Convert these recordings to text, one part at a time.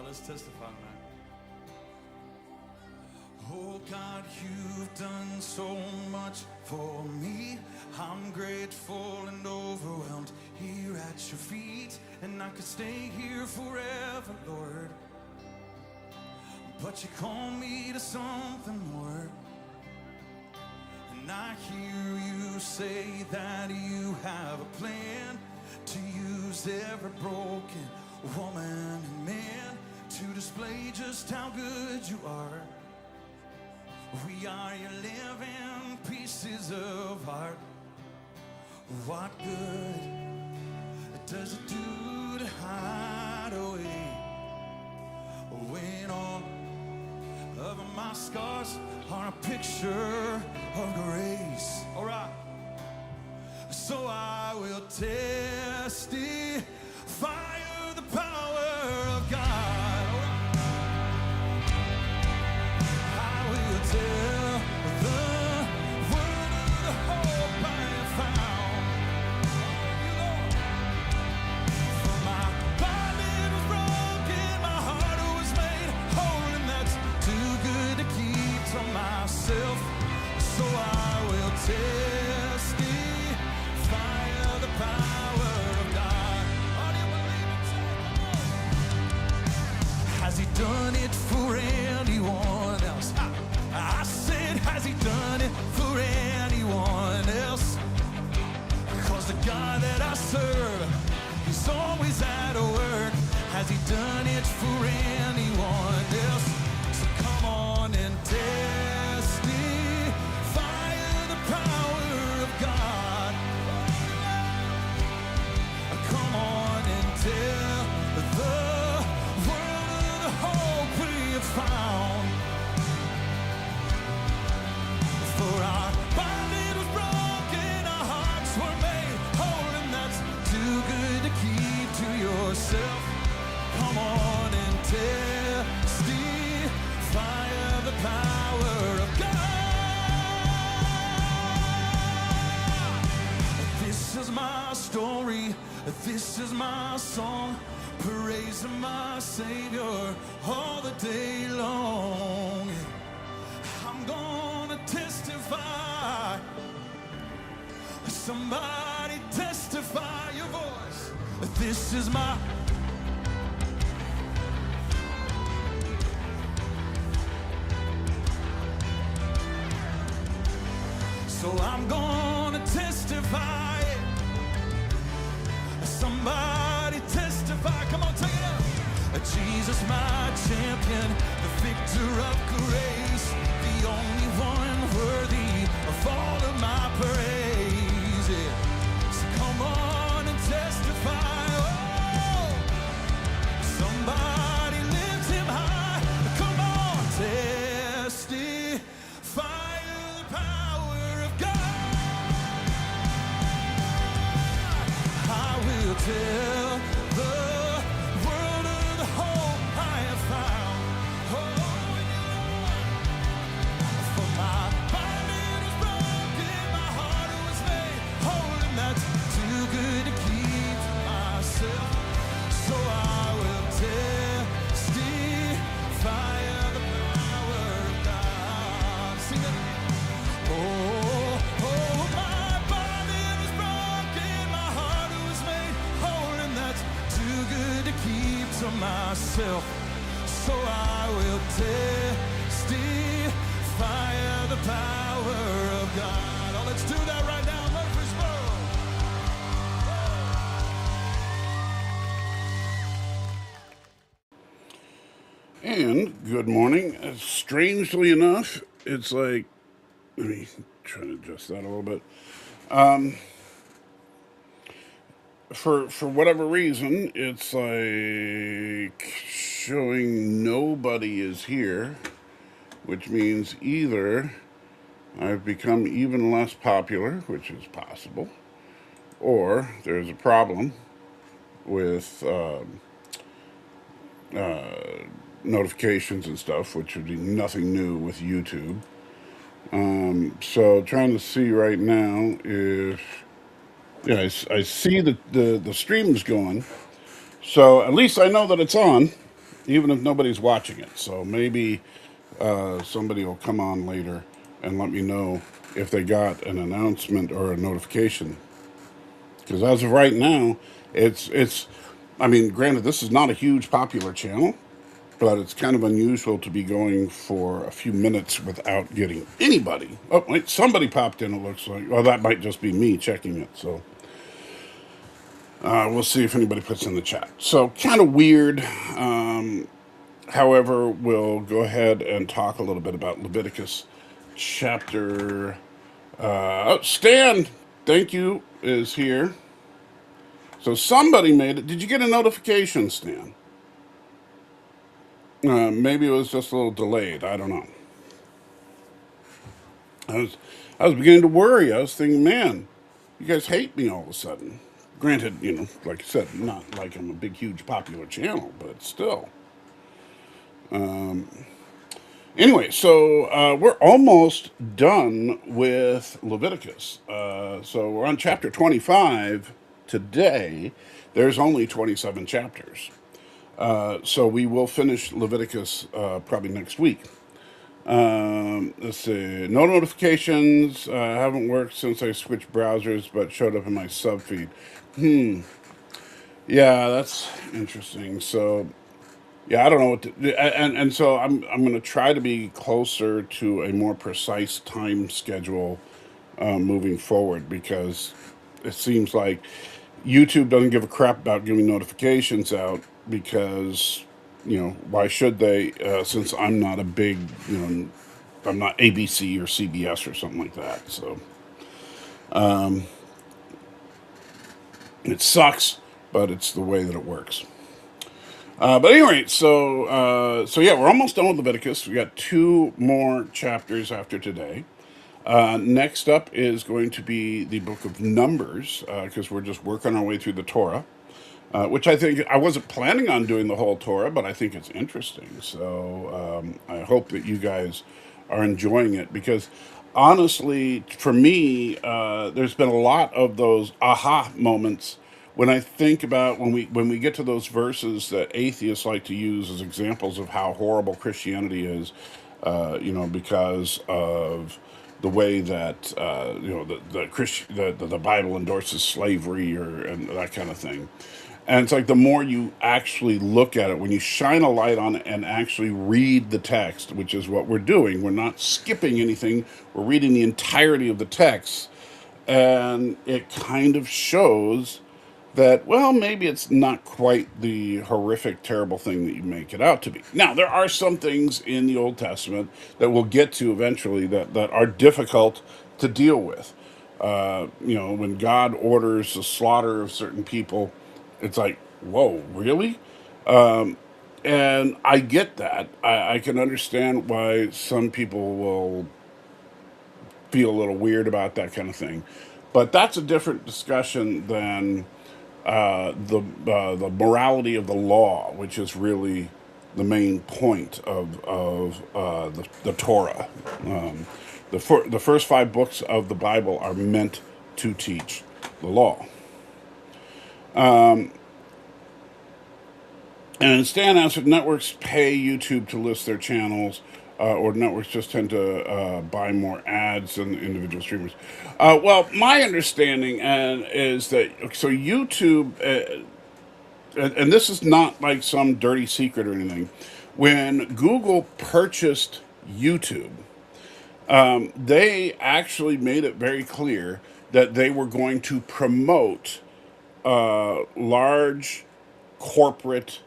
Let's testify, man. Oh God, you've done so much for me. I'm grateful and overwhelmed here at your feet. And I could stay here forever, Lord, but you call me to something more. And I hear you say that you have a plan to use every broken woman and man to display just how good you are. We are your living pieces of art. What good does it do to hide away when all of my scars are a picture of grace? All right. So I will testify of the power of God. I will tell the world of the hope I have found. For my body was broken, my heart was made whole, and that's too good to keep to myself. So I will testify of the power of God. Oh, do you believe it? Has he done it for anyone else? I said, has he done it for anyone else? Cause the God that I serve, he's always at work. Has he done it for anyone else? So come on and testify of the power of God. Come on and tell the world of the hope we have found. For our body was broken, our hearts were made whole, and that's too good to keep to yourself. Come on and testify of the power of God. This is my story, this is my song, praising my Savior all the day long. I'm gonna testify. Somebody testify your voice. This is my. So I'm gonna testify. Somebody testify. Come on, take it up. Jesus, my champion, the victor of grace, the only one worthy of all of my praise. Yeah. So come on and testify. Oh, somebody lift him high. Come on, testify of the power of God. I will tell the world of the hope I have found. Oh, for my body was broken, my heart was made whole, and that's too good to keep to myself. So I will testify of the power of God. Sing it. Oh, my body was broken, my heart was made whole, and that's too good to keep to myself. So I will testify of the power of God. Oh, let's do that right now, Murfreesboro. And good morning. Strangely enough, it's like, let me try to adjust that a little bit. For whatever reason, it's like showing nobody is here, which means either I've become even less popular, which is possible, or there's a problem with notifications and stuff, which would be nothing new with YouTube. So trying to see right now if, yeah, I see the stream's going. So at least I know that it's on. even if nobody's watching it. So maybe somebody will come on later and let me know if they got an announcement or a notification. Because as of right now, it's. I mean, granted, this is not a huge popular channel, but it's kind of unusual to be going for a few minutes without getting anybody. Oh, wait, somebody popped in, it looks like. Well, that might just be me checking it. So we'll see if anybody puts in the chat. So kind of weird. However, we'll go ahead and talk a little bit about Leviticus chapter. Stan, thank you, is here. So somebody made it. Did you get a notification, Stan? Maybe it was just a little delayed. I don't know. I was, I was beginning to worry. I was thinking, man, you guys hate me all of a sudden. Granted, like I said, not like I'm a big, huge, popular channel, but still. Anyway, so we're almost done with Leviticus. So we're on chapter 25 today. There's only 27 chapters. So we will finish Leviticus probably next week. Let's see. No notifications. Haven't worked since I switched browsers, but showed up in my sub feed. Yeah, that's interesting. So, yeah, I don't know what to, and so I'm going to try to be closer to a more precise time schedule moving forward because it seems like YouTube doesn't give a crap about giving notifications out because why should they? Since I'm not a big I'm not ABC or CBS or something like that. So it sucks, but it's the way that it works. But anyway, so yeah, we're almost done with Leviticus. We got two more chapters after today. Next up is going to be the book of Numbers because we're just working our way through the Torah. Which I think I wasn't planning on doing the whole Torah, but I think it's interesting. So I hope that you guys are enjoying it because honestly, for me, there's been a lot of those aha moments when I think about when we get to those verses that atheists like to use as examples of how horrible Christianity is, because of the way that the Bible endorses slavery and that kind of thing. And it's like the more you actually look at it, when you shine a light on it and actually read the text, which is what we're doing, we're not skipping anything, we're reading the entirety of the text, and it kind of shows that, well, maybe it's not quite the horrific, terrible thing that you make it out to be. Now, there are some things in the Old Testament that we'll get to eventually that are difficult to deal with. When God orders the slaughter of certain people, it's like, whoa, really? And I get that. I can understand why some people will feel a little weird about that kind of thing. But that's a different discussion than the morality of the law, which is really the main point of the Torah. The first five books of the Bible are meant to teach the law. And Stan answered, networks pay YouTube to list their channels, or networks just tend to buy more ads than individual streamers. Well, my understanding is that so YouTube, and this is not like some dirty secret or anything. When Google purchased YouTube, they actually made it very clear that they were going to promote large corporate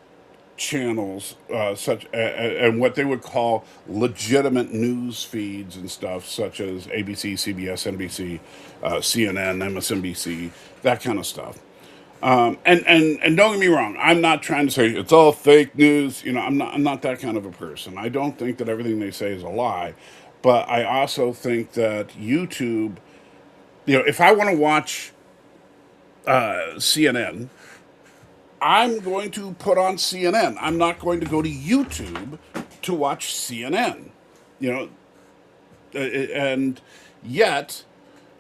channels and what they would call legitimate news feeds and stuff such as ABC, CBS, NBC, CNN, MSNBC, that kind of stuff. And don't get me wrong, I'm not trying to say it's all fake news. I'm not that kind of a person. I don't think that everything they say is a lie, but I also think that YouTube, if I want to watch CNN, I'm going to put on CNN. I'm not going to go to YouTube to watch CNN. You know, and yet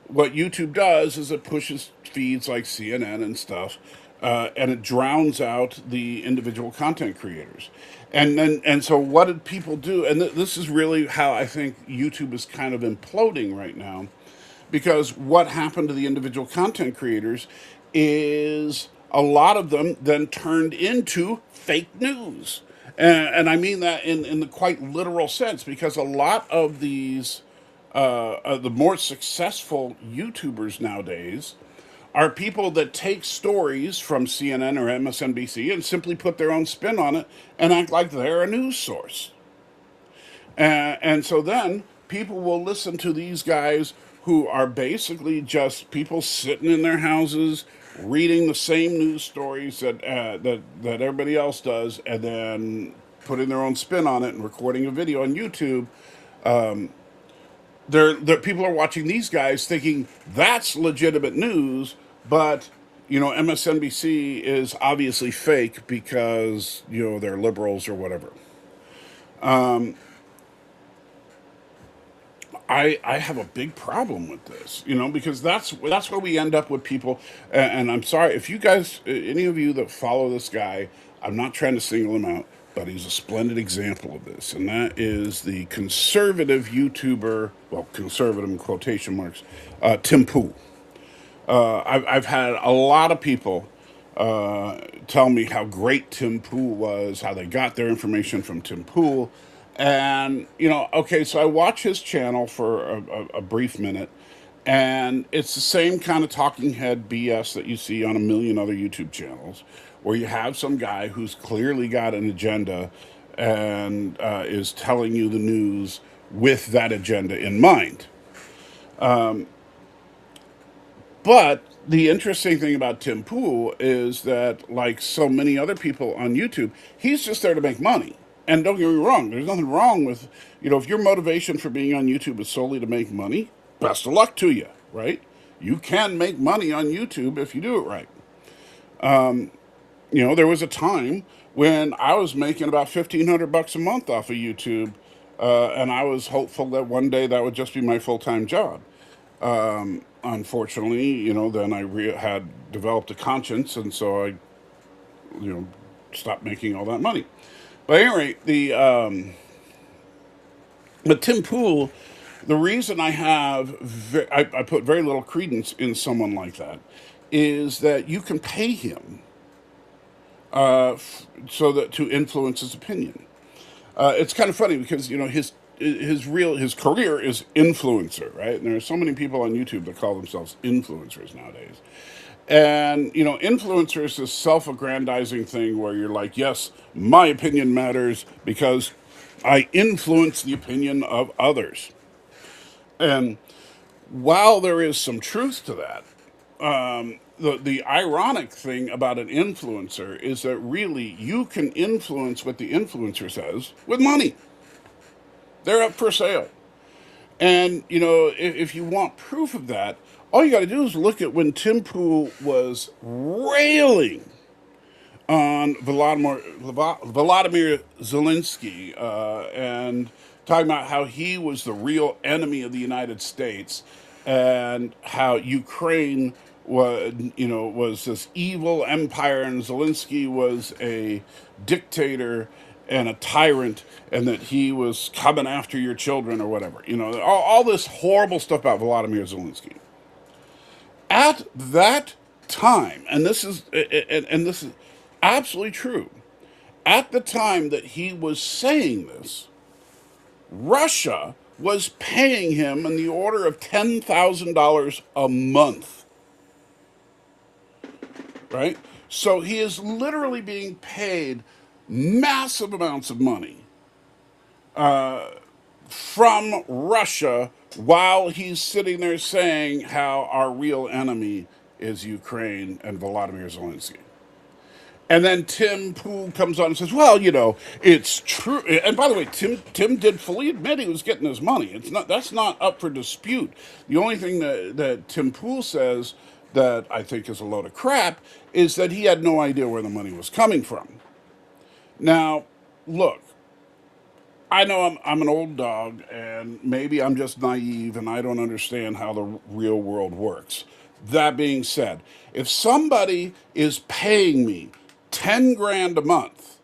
what YouTube does is it pushes feeds like CNN and stuff and it drowns out the individual content creators. And so what did people do? And this is really how I think YouTube is kind of imploding right now, because what happened to the individual content creators is a lot of them then turned into fake news. And I mean that in the quite literal sense, because a lot of the more successful YouTubers nowadays are people that take stories from CNN or MSNBC and simply put their own spin on it and act like they're a news source. And so then people will listen to these guys who are basically just people sitting in their houses reading the same news stories that everybody else does, and then putting their own spin on it and recording a video on YouTube. People are watching these guys thinking that's legitimate news, but MSNBC is obviously fake because they're liberals or whatever. I have a big problem with this, because that's where we end up with people. And I'm sorry if you guys, any of you that follow this guy, I'm not trying to single him out, but he's a splendid example of this, and that is the conservative YouTuber, well, conservative in quotation marks, Tim Pool. I've had a lot of people tell me how great Tim Pool was, how they got their information from Tim Pool. And, okay, so I watch his channel for a brief minute, and it's the same kind of talking head BS that you see on a million other YouTube channels, where you have some guy who's clearly got an agenda and is telling you the news with that agenda in mind. But the interesting thing about Tim Pool is that, like so many other people on YouTube, he's just there to make money. And don't get me wrong, there's nothing wrong with, if your motivation for being on YouTube is solely to make money, best of luck to you, right? You can make money on YouTube if you do it right. There was a time when I was making about $1,500 a month off of YouTube, and I was hopeful that one day that would just be my full time job. Unfortunately, then I had developed a conscience, and so I, you know, stopped making all that money. But at any rate, but Tim Pool, the reason I put very little credence in someone like that is that you can pay him so that to influence his opinion. It's kind of funny because his career is influencer, right? And there are so many people on YouTube that call themselves influencers nowadays. And influencer is this self-aggrandizing thing where you're like, yes, my opinion matters because I influence the opinion of others. And while there is some truth to that, the ironic thing about an influencer is that really you can influence what the influencer says with money. They're up for sale. And, if you want proof of that, all you got to do is look at when Tim Pool was railing on Volodymyr Zelensky and talking about how he was the real enemy of the United States and how Ukraine was this evil empire and Zelensky was a dictator and a tyrant and that he was coming after your children or whatever. All this horrible stuff about Volodymyr Zelensky. At that time, and this is absolutely true. At the time that he was saying this, Russia was paying him in the order of $10,000 a month, right? So he is literally being paid massive amounts of money from Russia while he's sitting there saying how our real enemy is Ukraine and Volodymyr Zelensky. And then Tim Pool comes on and says, "Well, it's true." And by the way, Tim did fully admit he was getting his money. That's not up for dispute. The only thing that Tim Pool says that I think is a load of crap is that he had no idea where the money was coming from. Now, look, I know I'm an old dog, and maybe I'm just naive and I don't understand how the real world works. That being said, if somebody is paying me 10 grand a month,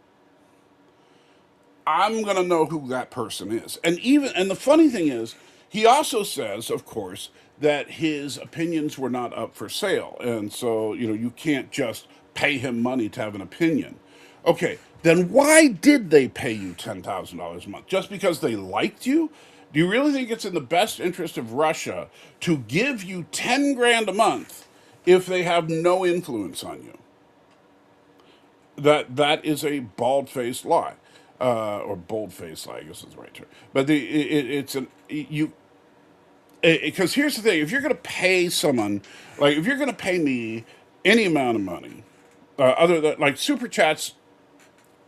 I'm going to know who that person is. And the funny thing is, he also says, of course, that his opinions were not up for sale. And so, you can't just pay him money to have an opinion. Okay, then why did they pay you $10,000 a month? Just because they liked you? Do you really think it's in the best interest of Russia to give you 10 grand a month if they have no influence on you? That is a bald-faced lie, or bold-faced lie, I guess is the right term. But it's an you because here's the thing: if you're going to pay someone, like if you're going to pay me any amount of money, other than like super chats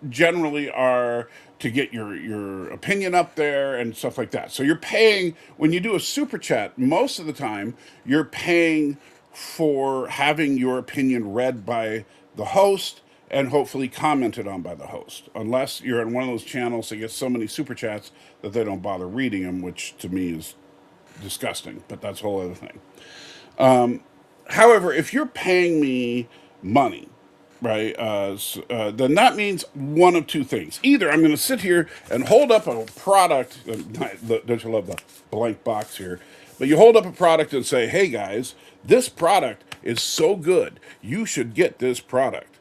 generally are to get your opinion up there and stuff like that. So you're paying when you do a super chat. Most of the time, you're paying for having your opinion read by the host and hopefully commented on by the host. Unless you're in one of those channels that gets so many super chats that they don't bother reading them, which to me is disgusting. But that's a whole other thing. However, if you're paying me money, right, then that means one of two things. Either I'm going to sit here and hold up a product. Don't you love the blank box here? But you hold up a product and say, "Hey guys, this product is so good. You should get this product."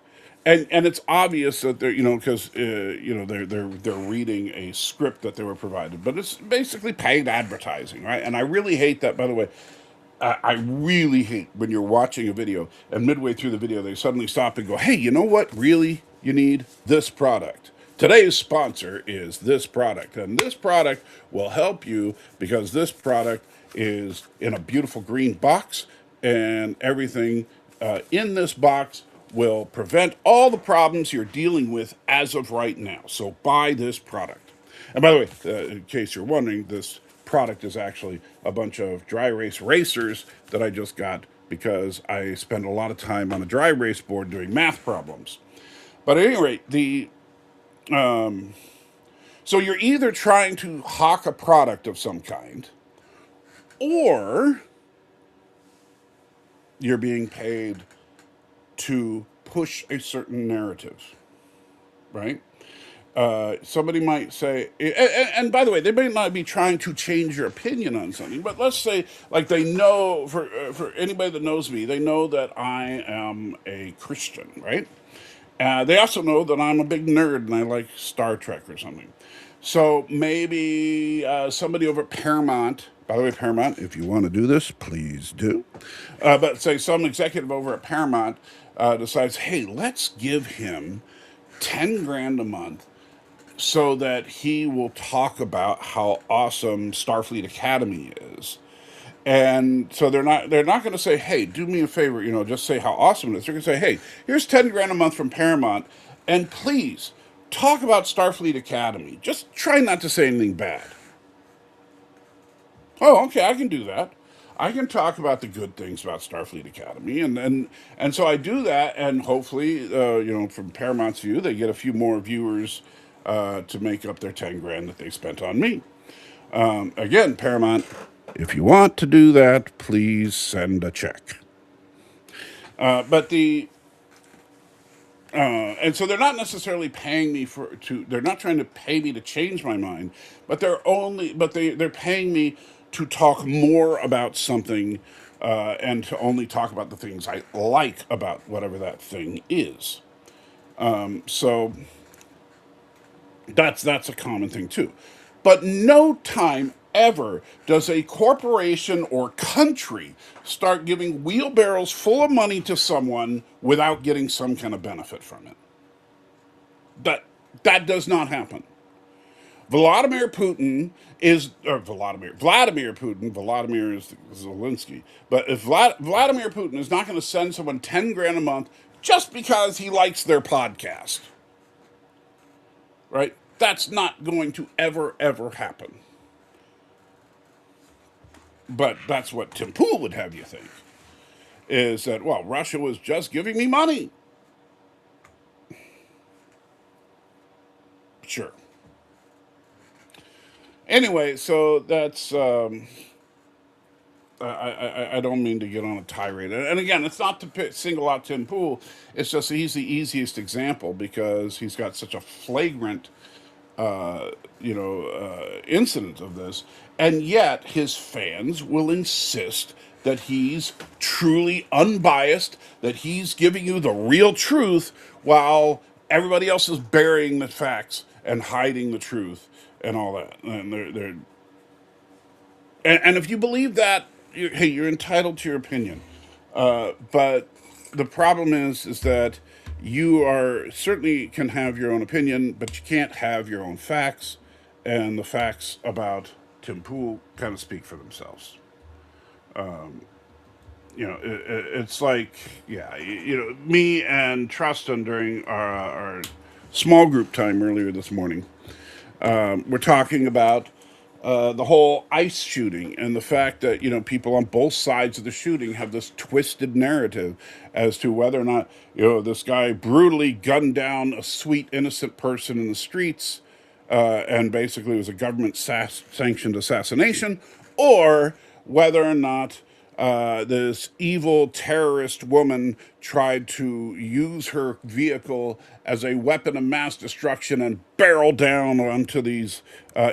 And it's obvious that they're because they're reading a script that they were provided, but it's basically paid advertising, right? And I really hate that. By the way, I really hate when you're watching a video and midway through the video they suddenly stop and go, "Hey, you know what? Really, you need this product. Today's sponsor is this product, and this product will help you because this product is in a beautiful green box, and everything in this box will prevent all the problems you're dealing with as of right now. So buy this product." And by the way, in case you're wondering, this product is actually a bunch of dry erase racers that I just got because I spend a lot of time on a dry erase board doing math problems. But at any rate, so you're either trying to hawk a product of some kind, or you're being paid to push a certain narrative, right? Somebody might say, and by the way, they may not be trying to change your opinion on something, but let's say, like they know, for anybody that knows me, they know that I am a Christian, right? They also know that I'm a big nerd and I like Star Trek or something. So maybe somebody over at Paramount, by the way, Paramount, if you want to do this, please do. But say some executive over at Paramount decides, hey, let's give him 10 grand a month so that he will talk about how awesome Starfleet Academy is. And so they're not going to say, "Hey, do me a favor, just say how awesome it is." They're going to say, "Hey, here's 10 grand a month from Paramount, and please talk about Starfleet Academy. Just try not to say anything bad." Oh, okay, I can do that. I can talk about the good things about Starfleet Academy, and so I do that, and hopefully, from Paramount's view, they get a few more viewers to make up their 10 grand that they spent on me. Again, Paramount, if you want to do that, please send a check. But and so they're not necessarily paying me they're not trying to pay me to change my mind, but they're paying me to talk more about something, and to only talk about the things I like about whatever that thing is. So that's a common thing too. But no time ever does a corporation or country start giving wheelbarrows full of money to someone without getting some kind of benefit from it. That does not happen. Vladimir Putin is, or Vladimir Putin, Vladimir is Zelensky, but if Vladimir Putin is not going to send someone 10 grand a month just because he likes their podcast, right? That's not going to ever happen. But that's what Tim Pool would have you think, is that, well, Russia was just giving me money. Sure. Anyway, so that's I don't mean to get on a tirade. And again, it's not to single out Tim Pool. It's just he's the easiest example because he's got such a flagrant, incident of this, and yet his fans will insist that he's truly unbiased, that he's giving you the real truth, while everybody else is burying the facts and hiding the truth and all that. And and if you believe that, hey, you're entitled to your opinion. But the problem is that you are certainly can have your own opinion, but you can't have your own facts, and the facts about Tim Pool kind of speak for themselves. It's like, yeah, me and Trustin during our small group time earlier this morning, we're talking about the whole ICE shooting and the fact that people on both sides of the shooting have this twisted narrative as to whether or not this guy brutally gunned down a sweet innocent person in the streets, and basically it was a government sanctioned assassination, or whether or not this evil terrorist woman tried to use her vehicle as a weapon of mass destruction and barrel down onto these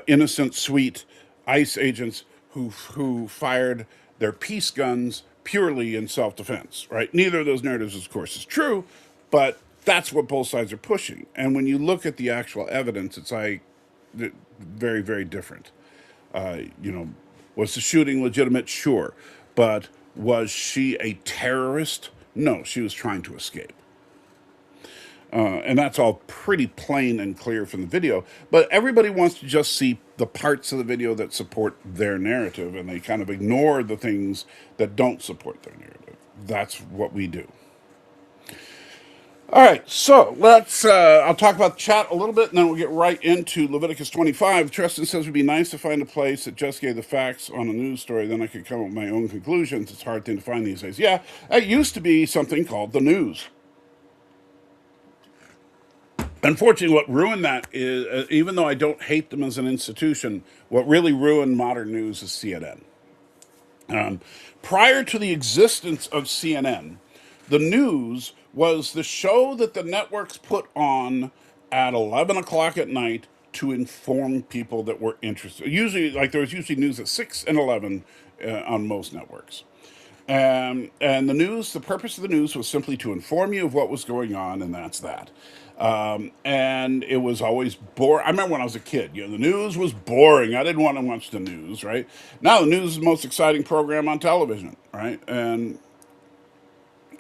innocent, sweet ICE agents who fired their peace guns purely in self-defense. Right? Neither of those narratives, of course, is true, but that's what both sides are pushing. And when you look at the actual evidence, it's like very, very different. You know, was the shooting legitimate? Sure. But was she a terrorist? No, she was trying to escape. And that's all pretty plain and clear from the video. But everybody wants to just see the parts of the video that support their narrative, and they kind of ignore the things that don't support their narrative. That's what we do. All right, so I'll talk about the chat a little bit, and then we'll get right into Leviticus 25. Tristan says it would be nice to find a place that just gave the facts on a news story, then I could come up with my own conclusions. It's a hard thing to find these days. Yeah, it used to be something called the news. Unfortunately, what ruined that is, even though I don't hate them as an institution, what really ruined modern news is CNN. Prior to the existence of CNN, the news was the show that the networks put on at 11 o'clock at night to inform people that were interested. Usually, like there was usually news at 6 and 11 on most networks. And the news, the purpose of the news was simply to inform you of what was going on, and that's that. And it was always boring. I remember when I was a kid, the news was boring. I didn't want to watch the news, right? Now the news is the most exciting program on television, right?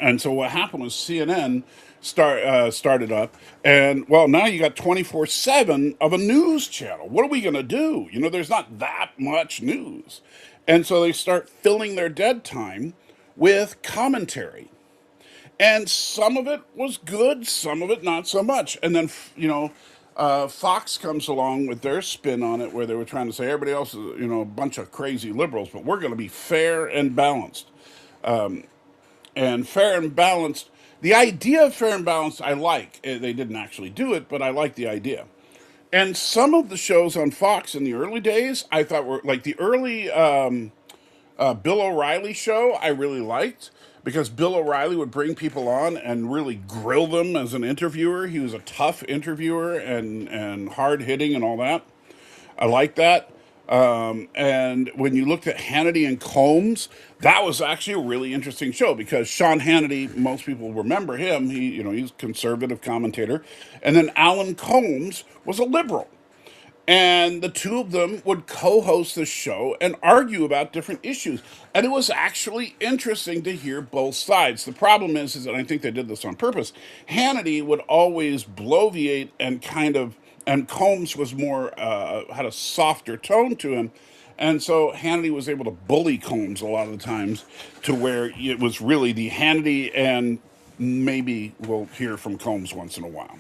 And so what happened was CNN started up, and well, now you got 24/7 of a news channel. What are we going to do? There's not that much news. And so they start filling their dead time with commentary. And some of it was good, some of it not so much. And then, Fox comes along with their spin on it, where they were trying to say everybody else is, a bunch of crazy liberals, but we're going to be fair and balanced. And fair and balanced, the idea of fair and balanced, I like. They didn't actually do it, but I like the idea. And some of the shows on Fox in the early days, I thought were like the early Bill O'Reilly show, I really liked because Bill O'Reilly would bring people on and really grill them as an interviewer. He was a tough interviewer and hard hitting and all that. I like that. And when you looked at Hannity and Combs, that was actually a really interesting show because Sean Hannity, most people remember him. He's a conservative commentator, and then Alan Combs was a liberal. And the two of them would co-host the show and argue about different issues. And it was actually interesting to hear both sides. The problem is that I think they did this on purpose. Hannity would always bloviate and Combs was more, had a softer tone to him. And so Hannity was able to bully Combs a lot of the times to where it was really the Hannity, and maybe we'll hear from Combs once in a while.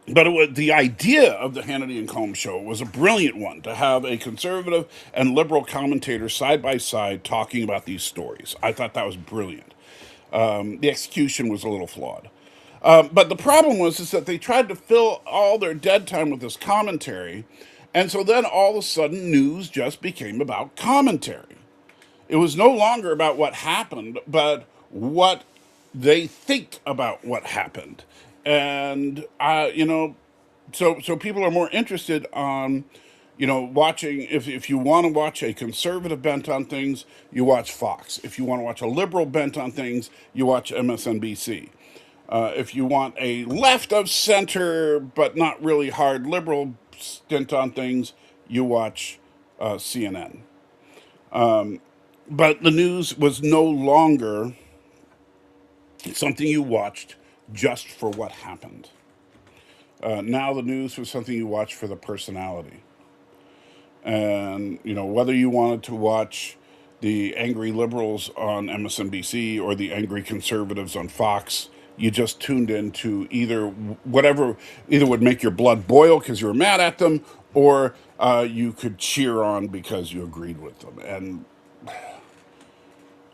But the idea of the Hannity and Combs show was a brilliant one, to have a conservative and liberal commentator side by side talking about these stories. I thought that was brilliant. The execution was a little flawed. But the problem was is that they tried to fill all their dead time with this commentary, And so then all of a sudden, news just became about commentary. It was no longer about what happened, but what they think about what happened. And, so people are more interested on, watching. If you want to watch a conservative bent on things, you watch Fox. If you want to watch a liberal bent on things, you watch MSNBC. If you want a left of center but not really hard liberal stint on things, you watch CNN. But the news was no longer something you watched just for what happened. Now the news was something you watch for the personality. And, whether you wanted to watch the angry liberals on MSNBC or the angry conservatives on Fox, you just tuned into either would make your blood boil because you were mad at them, or you could cheer on because you agreed with them.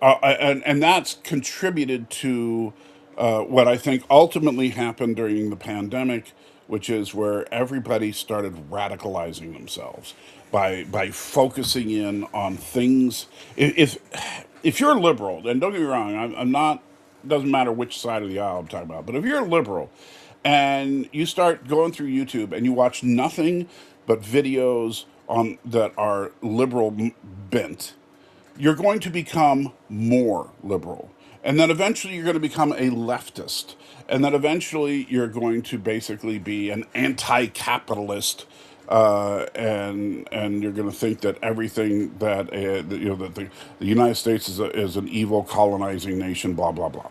And that's contributed to what I think ultimately happened during the pandemic, which is where everybody started radicalizing themselves by focusing in on things. If you're liberal, and don't get me wrong, I'm not. Doesn't matter which side of the aisle I'm talking about, but if you're a liberal and you start going through YouTube and you watch nothing but videos on that are liberal bent, you're going to become more liberal. And then eventually you're going to become a leftist. And then eventually you're going to basically be an anti capitalist. And you're going to think that everything that the United States is an evil colonizing nation, blah blah blah.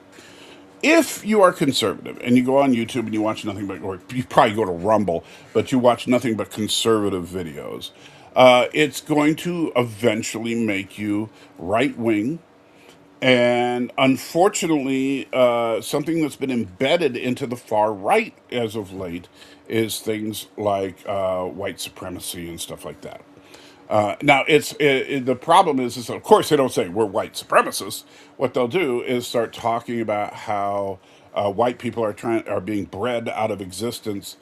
If you are conservative and you go on YouTube and you watch nothing but, or you probably go to Rumble, but you watch nothing but conservative videos, it's going to eventually make you right wing. And unfortunately, something that's been embedded into the far right as of late is things like white supremacy and stuff like that. Now, the problem is of course they don't say we're white supremacists. What they'll do is start talking about how white people are being bred out of existence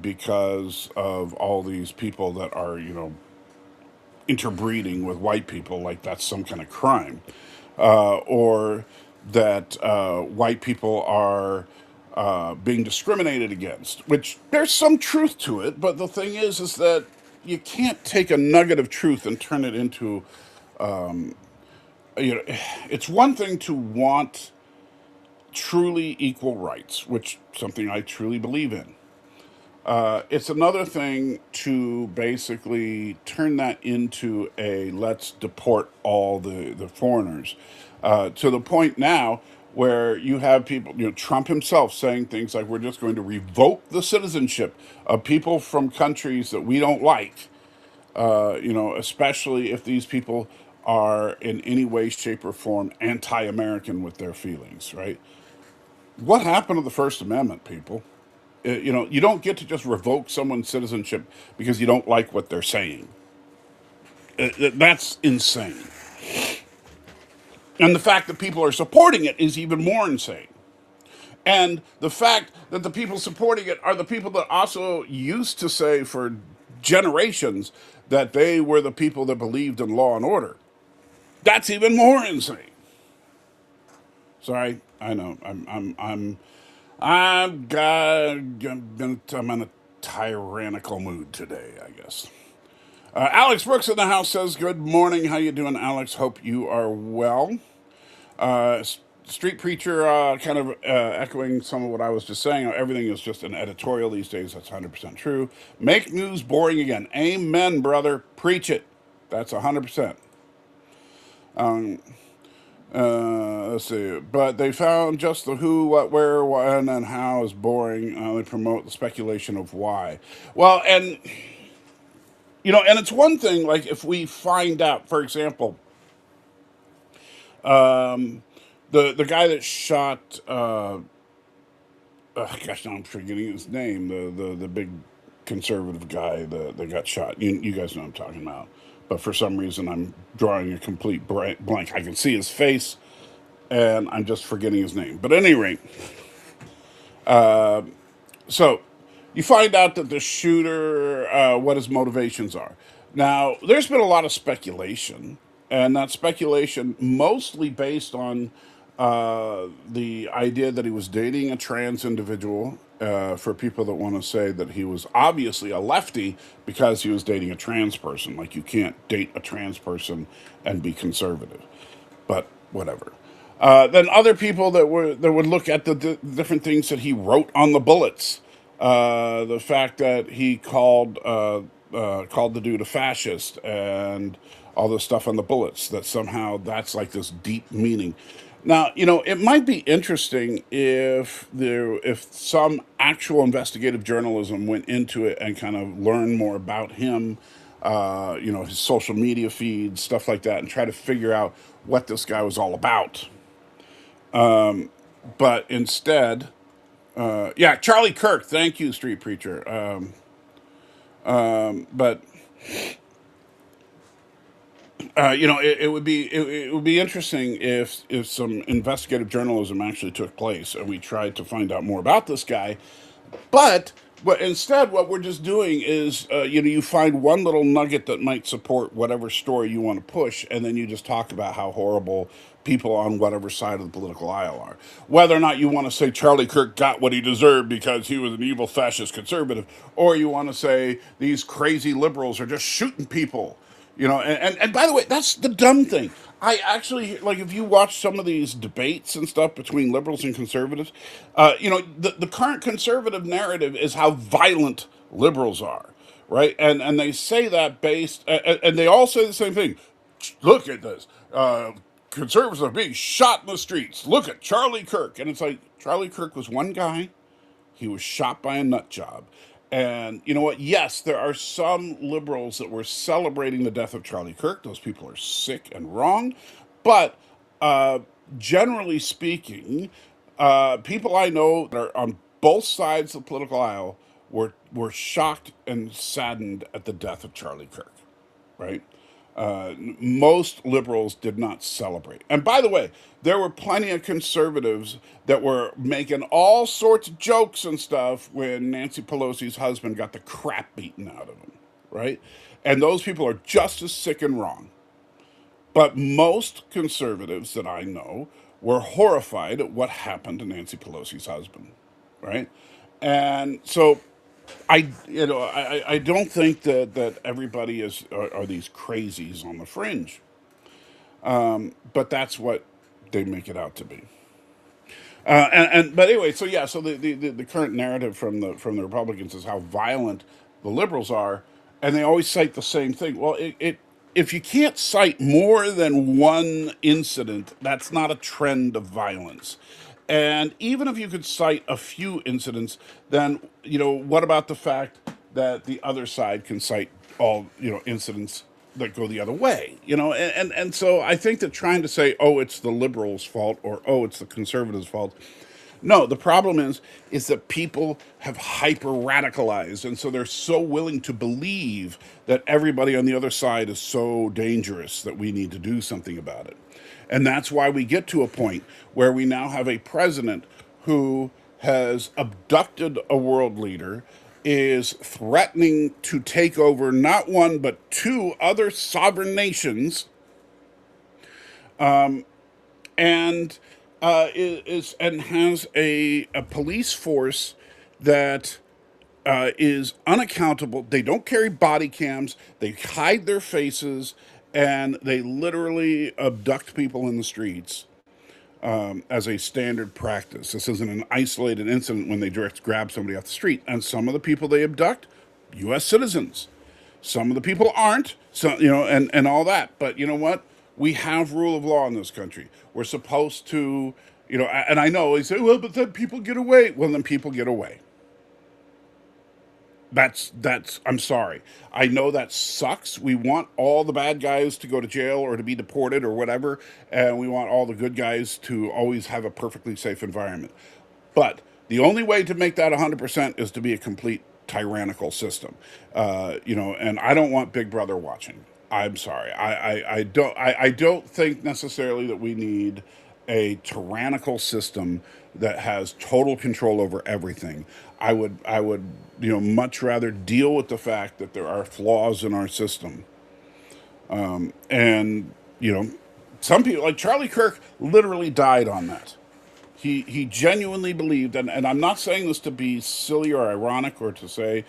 because of all these people that are interbreeding with white people, like that's some kind of crime, or that white people are being discriminated against, which there's some truth to it. But the thing is that you can't take a nugget of truth and turn it into, you know, it's one thing to want truly equal rights, which something I truly believe in. It's another thing to basically turn that into a let's deport all the foreigners to the point now where you have people, Trump himself saying things like we're just going to revoke the citizenship of people from countries that we don't like, especially if these people are in any way, shape, or form anti American with their feelings, right? What happened to the First Amendment, people? You don't get to just revoke someone's citizenship because you don't like what they're saying. That's insane. And the fact that people are supporting it is even more insane. And the fact that the people supporting it are the people that also used to say for generations that they were the people that believed in law and order. That's even more insane. Sorry, I know. I'm in a tyrannical mood today, I guess. Alex Brooks in the house says, "Good morning. How you doing, Alex? Hope you are well." Street Preacher, kind of echoing some of what I was just saying. Everything is just an editorial these days. That's 100% true. Make news boring again. Amen, brother. Preach it. That's 100%. Let's see. But they found just the who, what, where, when, and how is boring. They promote the speculation of why. Well, and it's one thing, like, if we find out, for example, the guy that shot, gosh, now I'm forgetting his name, the big conservative guy that got shot. You guys know what I'm talking about. But for some reason, I'm drawing a complete blank. I can see his face, and I'm just forgetting his name. But at any rate, so You find out that the shooter, what his motivations are. Now, there's been a lot of speculation, and that speculation mostly based on the idea that he was dating a trans individual. For people that want to say that he was obviously a lefty because he was dating a trans person, like you can't date a trans person and be conservative, but whatever. Then other people that would look at the different things that he wrote on the bullets, the fact that he called the dude a fascist and all this stuff on the bullets, that somehow that's like this deep meaning. Now, it might be interesting if some actual investigative journalism went into it and kind of learned more about him, his social media feeds, stuff like that, and try to figure out what this guy was all about. But instead, yeah, Charlie Kirk, thank you, Street Preacher. But it would be interesting if some investigative journalism actually took place and we tried to find out more about this guy. But instead, what we're just doing is, you find one little nugget that might support whatever story you want to push, and then you just talk about how horrible people on whatever side of the political aisle are. Whether or not you want to say Charlie Kirk got what he deserved because he was an evil fascist conservative, or you want to say these crazy liberals are just shooting people. And by the way, that's the dumb thing. I actually like if you watch some of these debates and stuff between liberals and conservatives. The current conservative narrative is how violent liberals are, right? And they say that based, and they all say the same thing. Look at this. Conservatives are being shot in the streets. Look at Charlie Kirk, and it's like Charlie Kirk was one guy. He was shot by a nut job. And you know what? Yes, there are some liberals that were celebrating the death of Charlie Kirk. Those people are sick and wrong. But uh, generally speaking, people I know that are on both sides of the political aisle were shocked and saddened at the death of Charlie Kirk, right? Most liberals did not celebrate. And by the way, there were plenty of conservatives that were making all sorts of jokes and stuff when Nancy Pelosi's husband got the crap beaten out of him, right? And those people are just as sick and wrong. But most conservatives that I know were horrified at what happened to Nancy Pelosi's husband, right? And so I don't think that everybody are these crazies on the fringe, but that's what they make it out to be. But anyway, so yeah, so the current narrative from the Republicans is how violent the liberals are, and they always cite the same thing. Well, it if you can't cite more than one incident, that's not a trend of violence. And even if you could cite a few incidents, then what about the fact that the other side can cite all incidents that go the other way? And so I think that trying to say, oh, it's the liberals' fault, or oh, it's the conservatives' fault. No, the problem is that people have hyper radicalized, and so they're so willing to believe that everybody on the other side is so dangerous that we need to do something about it. And that's why we get to a point where we now have a president who has abducted a world leader, is threatening to take over not one but two other sovereign nations, and and has a police force that is unaccountable. They don't carry body cams. They hide their faces, and they literally abduct people in the streets as a standard practice. This isn't an isolated incident when they direct grab somebody off the street. And some of the people they abduct, U.S. citizens. Some of the people aren't. So and all that. But you know what? We have rule of law in this country. We're supposed to, and I know they say, well, but then people get away. Well, then people get away. That's I'm sorry. I know that sucks. We want all the bad guys to go to jail or to be deported or whatever, and we want all the good guys to always have a perfectly safe environment. But the only way to make that 100% is to be a complete tyrannical system. And I don't want Big Brother watching. I'm sorry. I don't think necessarily that we need a tyrannical system that has total control over everything. I would much rather deal with the fact that there are flaws in our system. And some people like Charlie Kirk literally died on that. He genuinely believed, and I'm not saying this to be silly or ironic or to say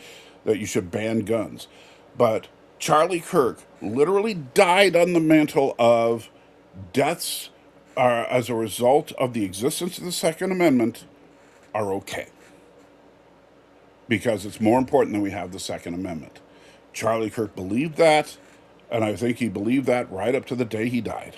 that you should ban guns, but Charlie Kirk literally died on the mantle of deaths as a result of the existence of the Second Amendment are okay because it's more important that we have the Second Amendment. Charlie Kirk believed that, and I think he believed that right up to the day he died.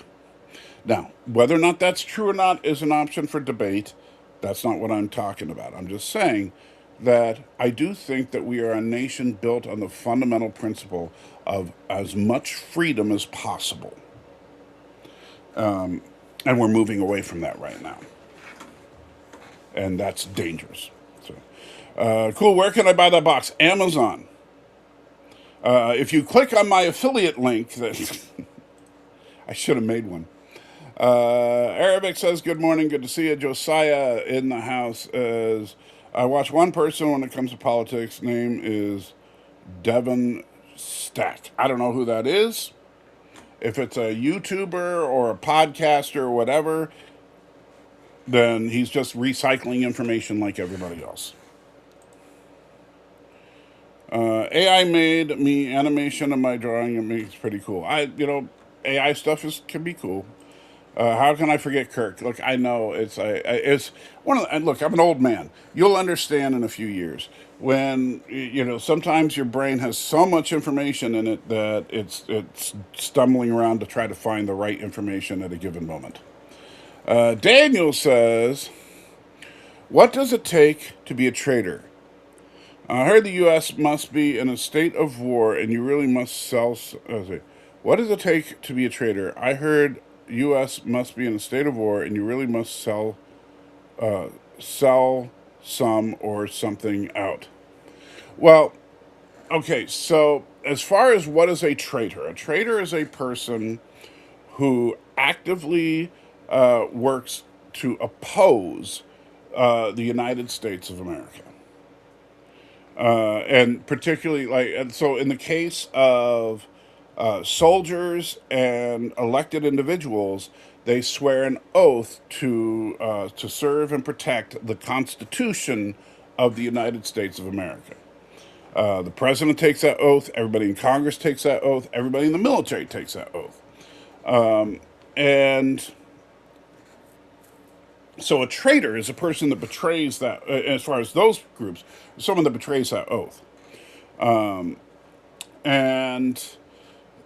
Now, whether or not that's true or not is an option for debate. That's not what I'm talking about. I'm just saying that I do think that we are a nation built on the fundamental principle of as much freedom as possible. And we're moving away from that right now. And that's dangerous. So, cool. Where can I buy that box? Amazon. If you click on my affiliate link, that I should have made one. Arabic says, good morning, good to see you. Josiah in the house is, I watch one person when it comes to politics. Name is Devin Stack. I don't know who that is. If it's a YouTuber or a podcaster or whatever, then he's just recycling information like everybody else. AI made me animation of my drawing. It makes pretty cool. AI stuff can be cool. How can I forget Kirk? Look, I know it's one of the, and look, I'm an old man. You'll understand in a few years when sometimes your brain has so much information in it that it's stumbling around to try to find the right information at a given moment. Daniel says, "What does it take to be a traitor? I heard the U.S. must be in a state of war, and you really must sell." What does it take to be a traitor? I heard U.S. must be in a state of war, and you really must sell some or something out. Well, okay. So as far as what is a traitor is a person who actively works to oppose the United States of America. And particularly and so in the case of soldiers and elected individuals, they swear an oath to serve and protect the Constitution of the United States of America. The president takes that oath. Everybody in Congress takes that oath. Everybody in the military takes that oath. And so a traitor is a person that betrays that, as far as those groups, someone that betrays that oath. And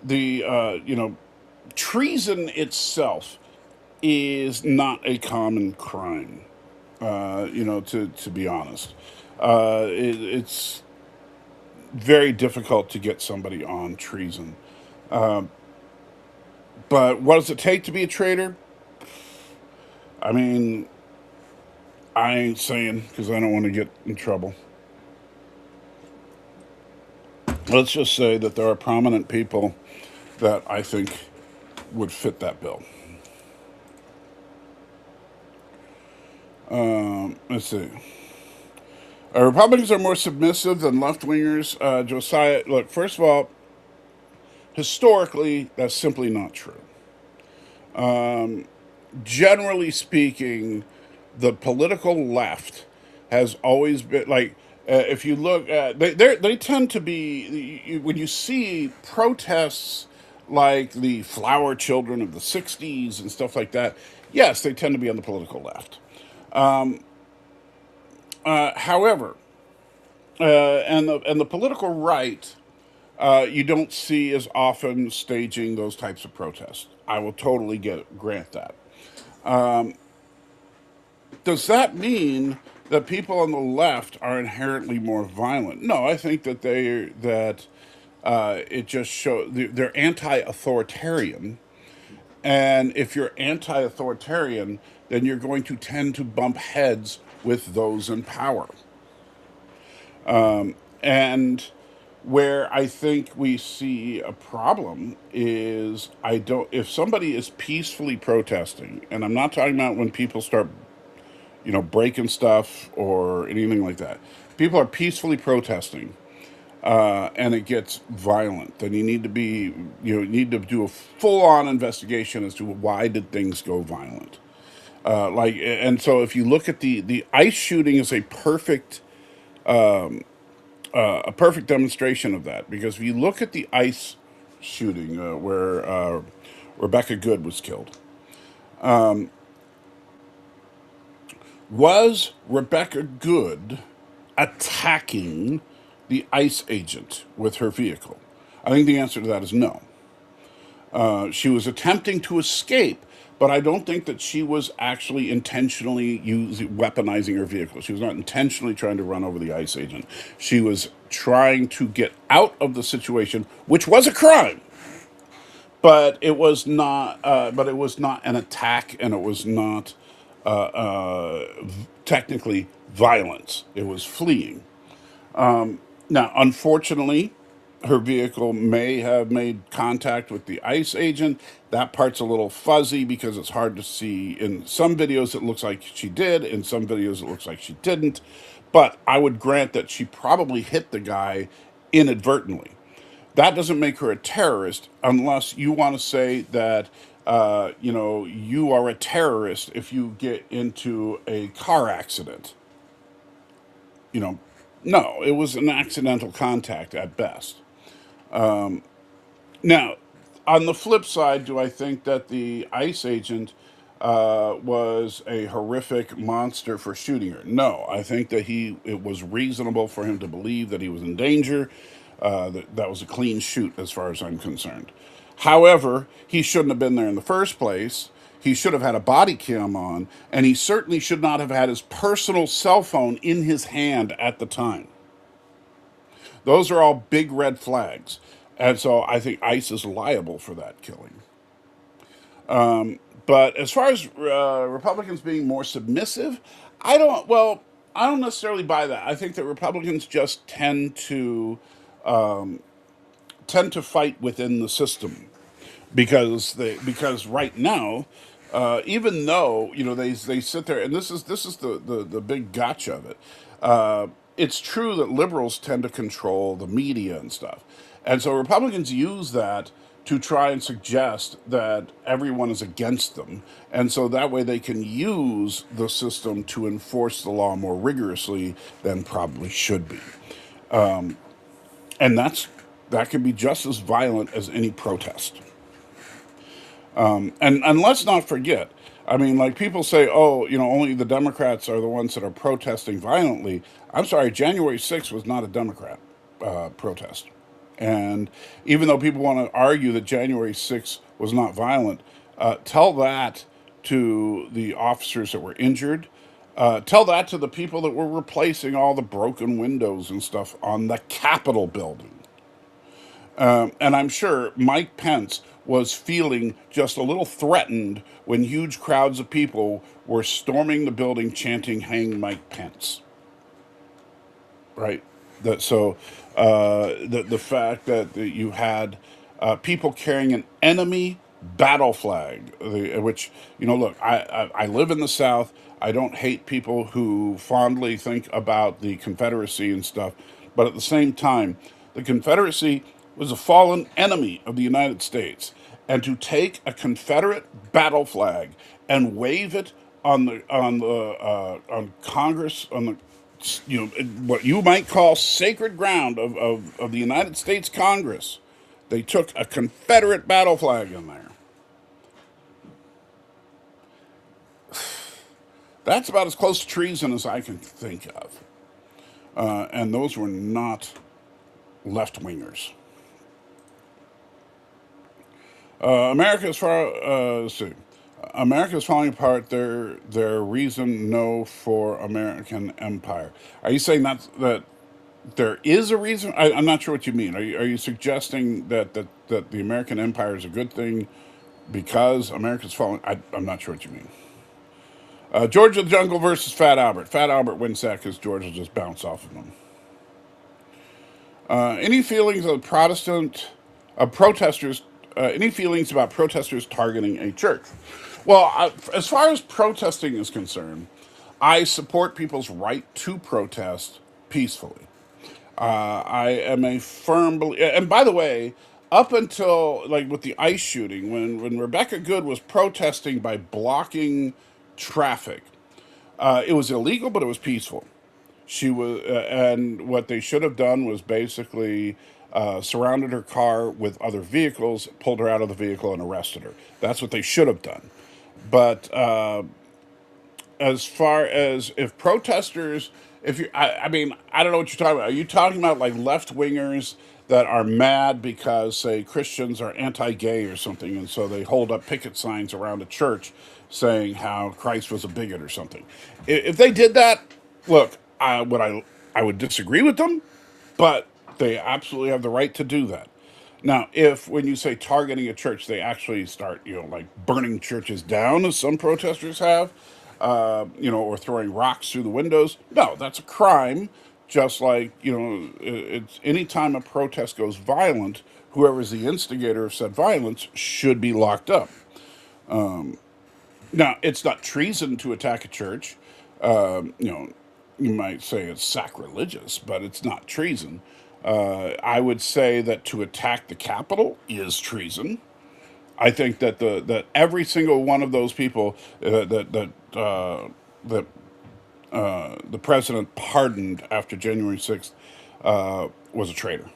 the, treason itself is not a common crime, to be honest. It's very difficult to get somebody on treason. But what does it take to be a traitor? I mean, I ain't saying because I don't want to get in trouble. Let's just say that there are prominent people that I think would fit that bill. Let's see. Republicans are more submissive than left-wingers. Josiah, look, first of all, historically, that's simply not true. Generally speaking, the political left has always been if you look at they tend to be when you see protests like the flower children of the 60s and stuff like that. Yes, they tend to be on the political left. However, and the political right, you don't see as often staging those types of protests. I will totally grant that. Does that mean that people on the left are inherently more violent? No, I think that it just shows they're anti-authoritarian, and if you're anti-authoritarian, then you're going to tend to bump heads with those in power. And Where I think we see a problem is I don't if somebody is peacefully protesting, and I'm not talking about when people start, breaking stuff or anything like that. People are peacefully protesting, and it gets violent. Then you need to do a full-on investigation as to why did things go violent. And so if you look at the ICE shooting is a perfect demonstration of that, because if you look at the ICE shooting where Rebecca Good was killed, was Rebecca Good attacking the ICE agent with her vehicle? I think the answer to that is no. She was attempting to escape, but I don't think that she was actually intentionally weaponizing her vehicle. She was not intentionally trying to run over the ICE agent. She was trying to get out of the situation, which was a crime, but it was not. But it was not an attack, and it was not technically violence. It was fleeing. Now, unfortunately, her vehicle may have made contact with the ICE agent. That part's a little fuzzy because it's hard to see. In some videos, it looks like she did. In some videos, it looks like she didn't. But I would grant that she probably hit the guy inadvertently. That doesn't make her a terrorist unless you want to say that, you are a terrorist if you get into a car accident. You know, no, it was an accidental contact at best. Now, on the flip side, do I think that the ICE agent was a horrific monster for shooting her? No, I think that it was reasonable for him to believe that he was in danger. That was a clean shoot, as far as I'm concerned. However, he shouldn't have been there in the first place. He should have had a body cam on, and he certainly should not have had his personal cell phone in his hand at the time. Those are all big red flags. And so I think ICE is liable for that killing. But as far as Republicans being more submissive, I don't necessarily buy that. I think that Republicans just tend to fight within the system because right now, even though they sit there, and this is the big gotcha of it. It's true that liberals tend to control the media and stuff, and so Republicans use that to try and suggest that everyone is against them, and so that way they can use the system to enforce the law more rigorously than probably should be, and that can be just as violent as any protest. And let's not forget, I mean, like people say, oh, only the Democrats are the ones that are protesting violently. I'm sorry, January 6th was not a Democrat protest. And even though people want to argue that January 6th was not violent, tell that to the officers that were injured. Tell that to the people that were replacing all the broken windows and stuff on the Capitol building. And I'm sure Mike Pence was feeling just a little threatened when huge crowds of people were storming the building chanting "Hang Mike Pence." Right? The fact that you had people carrying an enemy battle flag, which look, I live in the South. I don't hate people who fondly think about the Confederacy and stuff, but at the same time, the Confederacy was a fallen enemy of the United States, and to take a Confederate battle flag and wave it on Congress, on the what you might call sacred ground of the United States Congress. They took a Confederate battle flag in there. That's about as close to treason as I can think of. And those were not left wingers. America is far. Let's see. America is falling apart. Their reason no for American empire. Are you saying that there is a reason? I'm not sure what you mean. Are you suggesting that the American empire is a good thing because America's falling? I'm not sure what you mean. George of the Jungle versus Fat Albert. Fat Albert wins that because George will just bounce off of him. Any feelings of protesters? Any feelings about protesters targeting a church? Well, as far as protesting is concerned, I support people's right to protest peacefully. I am a firm believer. And by the way, up until like with the ICE shooting, when Rebecca Good was protesting by blocking traffic, it was illegal, but it was peaceful. She was, and what they should have done was basically surrounded her car with other vehicles, pulled her out of the vehicle, and arrested her. That's what they should have done. But as far as if protesters, if you, I mean, I don't know what you're talking about. Are you talking about like left wingers that are mad because, say, Christians are anti-gay or something, and so they hold up picket signs around a church saying how Christ was a bigot or something? If they did that, look, I would disagree with them, but they absolutely have the right to do that. Now, if when you say targeting a church, they actually start, like burning churches down, as some protesters have, or throwing rocks through the windows, no, that's a crime. Just like, it's anytime a protest goes violent, whoever's the instigator of said violence should be locked up. Now, it's not treason to attack a church. You might say it's sacrilegious, but it's not treason. I would say that to attack the Capitol is treason. I think that every single one of those people that the president pardoned after January 6th was a traitor,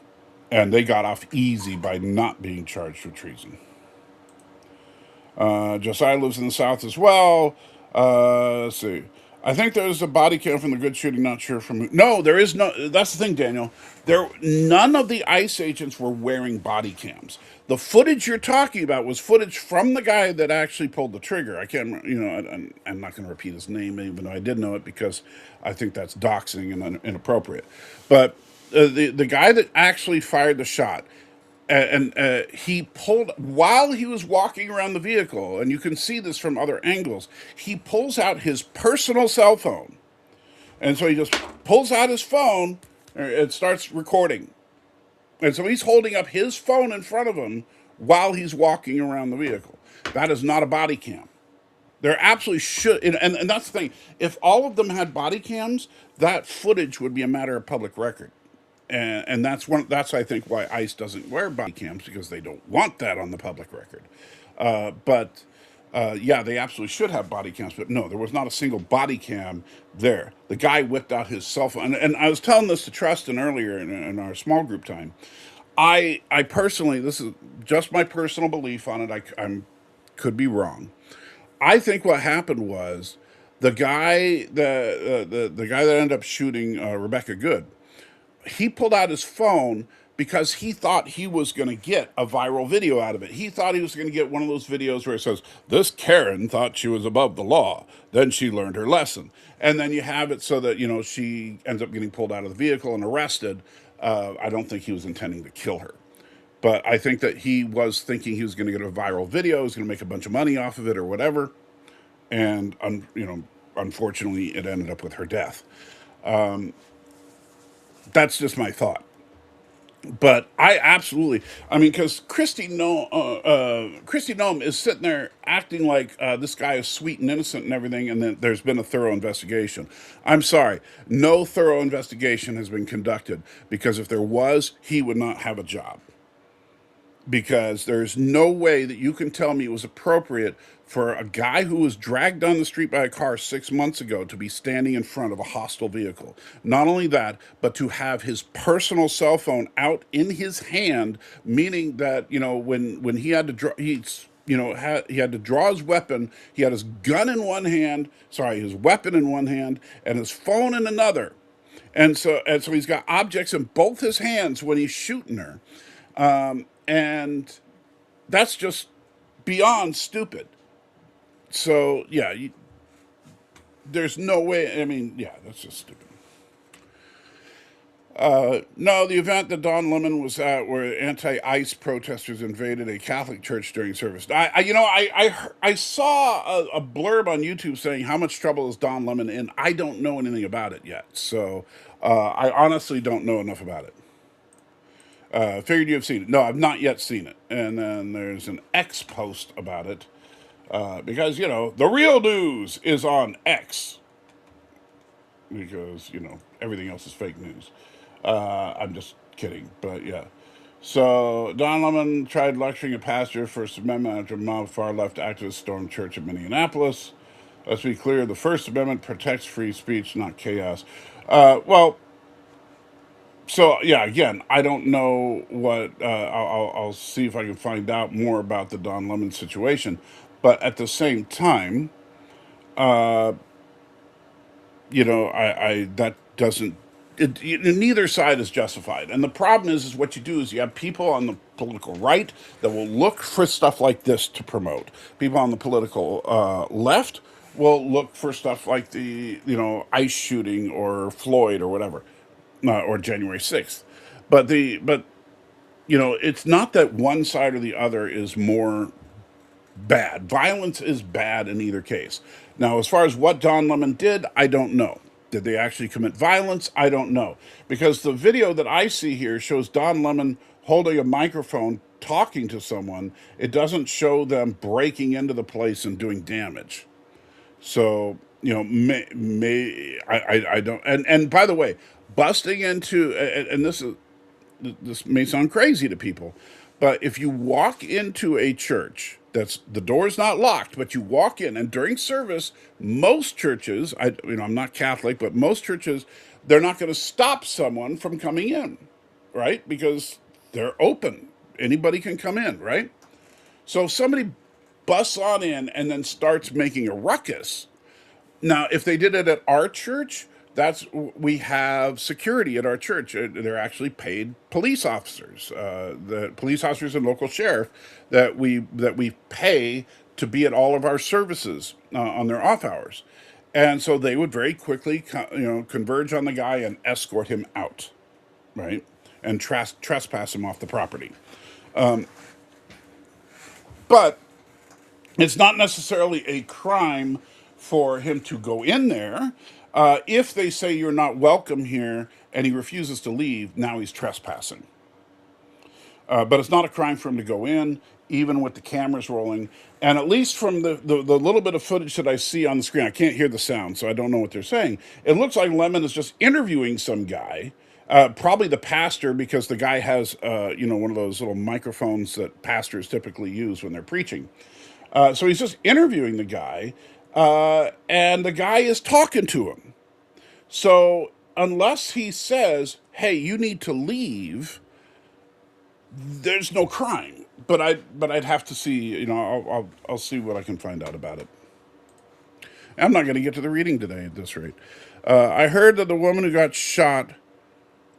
and they got off easy by not being charged with treason. Josiah lives in the South as well. Let's see. I think there's a body cam from the good shooting. Not sure from who. No, there is no. That's the thing, Daniel. None of the ICE agents were wearing body cams. The footage you're talking about was footage from the guy that actually pulled the trigger. I can't. I'm not going to repeat his name, even though I did know it, because I think that's doxing and inappropriate. But the guy that actually fired the shot, and he pulled while he was walking around the vehicle, and you can see this from other angles. He pulls out his personal cell phone, and so he just pulls out his phone and starts recording. And so he's holding up his phone in front of him while he's walking around the vehicle. That is not a body cam. There absolutely should, and that's the thing. If all of them had body cams, that footage would be a matter of public record. And that's I think why ICE doesn't wear body cams, because they don't want that on the public record. But yeah, they absolutely should have body cams. But no, there was not a single body cam there. The guy whipped out his cell phone, and I was telling this to Tristan earlier in our small group time. I personally, this is just my personal belief on it. I'm could be wrong. I think what happened was the guy that ended up shooting Rebecca Good, he pulled out his phone because he thought he was going to get a viral video out of it. He thought he was going to get one of those videos where it says, "This Karen thought she was above the law. Then she learned her lesson." And then you have it so that, she ends up getting pulled out of the vehicle and arrested. I don't think he was intending to kill her. But I think that he was thinking he was going to get a viral video, he was going to make a bunch of money off of it or whatever. And, unfortunately, it ended up with her death. That's just my thought. But I absolutely, I mean, because Christy Nome is sitting there acting like this guy is sweet and innocent and everything, and then there's been a thorough investigation. I'm sorry, no thorough investigation has been conducted, because if there was, he would not have a job, because there's no way that you can tell me it was appropriate for a guy who was dragged down the street by a car 6 months ago to be standing in front of a hostile vehicle. Not only that, but to have his personal cell phone out in his hand, meaning that, when he had to draw, he had to draw his weapon. He had his gun in one hand, sorry, his weapon in one hand, and his phone in another. And so he's got objects in both his hands when he's shooting her. And that's just beyond stupid. So, yeah, there's no way. I mean, yeah, that's just stupid. No, the event that Don Lemon was at, where anti-ICE protesters invaded a Catholic church during service. I saw a blurb on YouTube saying, "How much trouble is Don Lemon in?" I don't know anything about it yet, so I honestly don't know enough about it. Figured you have seen it. No, I've not yet seen it. And then there's an X post about it because, the real news is on X because, everything else is fake news. I'm just kidding, but yeah. So, Don Lemon tried lecturing a pastor First Amendment after a mob of far left activists stormed church in Minneapolis. Let's be clear, the First Amendment protects free speech, not chaos. Well, so yeah, again, I don't know what. I'll see if I can find out more about the Don Lemon situation, but at the same time, I that doesn't. Neither side is justified, and the problem is what you do is you have people on the political right that will look for stuff like this to promote. People on the political left will look for stuff like the ICE shooting or Floyd or whatever, or January 6th. But it's not that one side or the other is more bad. Violence is bad in either case. Now, as far as what Don Lemon did, I don't know. Did they actually commit violence? I don't know. Because the video that I see here shows Don Lemon holding a microphone talking to someone. It doesn't show them breaking into the place and doing damage. So, I don't. And by the way, busting into, and this may sound crazy to people, but if you walk into a church that's the door's not locked, but you walk in and during service, most churches, I'm not Catholic, but most churches, they're not going to stop someone from coming in, right? Because they're open. Anybody can come in, right? So if somebody busts on in and then starts making a ruckus, now, if they did it at our church, we have security at our church. They're actually paid police officers, the police officers and local sheriff that we pay to be at all of our services on their off hours, and so they would very quickly, converge on the guy and escort him out, right, and trespass him off the property. But it's not necessarily a crime for him to go in there. If they say you're not welcome here and he refuses to leave, now he's trespassing. But it's not a crime for him to go in, even with the cameras rolling. And at least from the little bit of footage that I see on the screen, I can't hear the sound, so I don't know what they're saying. It looks like Lemon is just interviewing some guy, probably the pastor, because the guy has, one of those little microphones that pastors typically use when they're preaching. So he's just interviewing the guy, and the guy is talking to him. So unless he says, "Hey, you need to leave," there's no crime. But I'd have to see. I'll see what I can find out about it. I'm not going to get to the reading today at this rate. I heard that the woman who got shot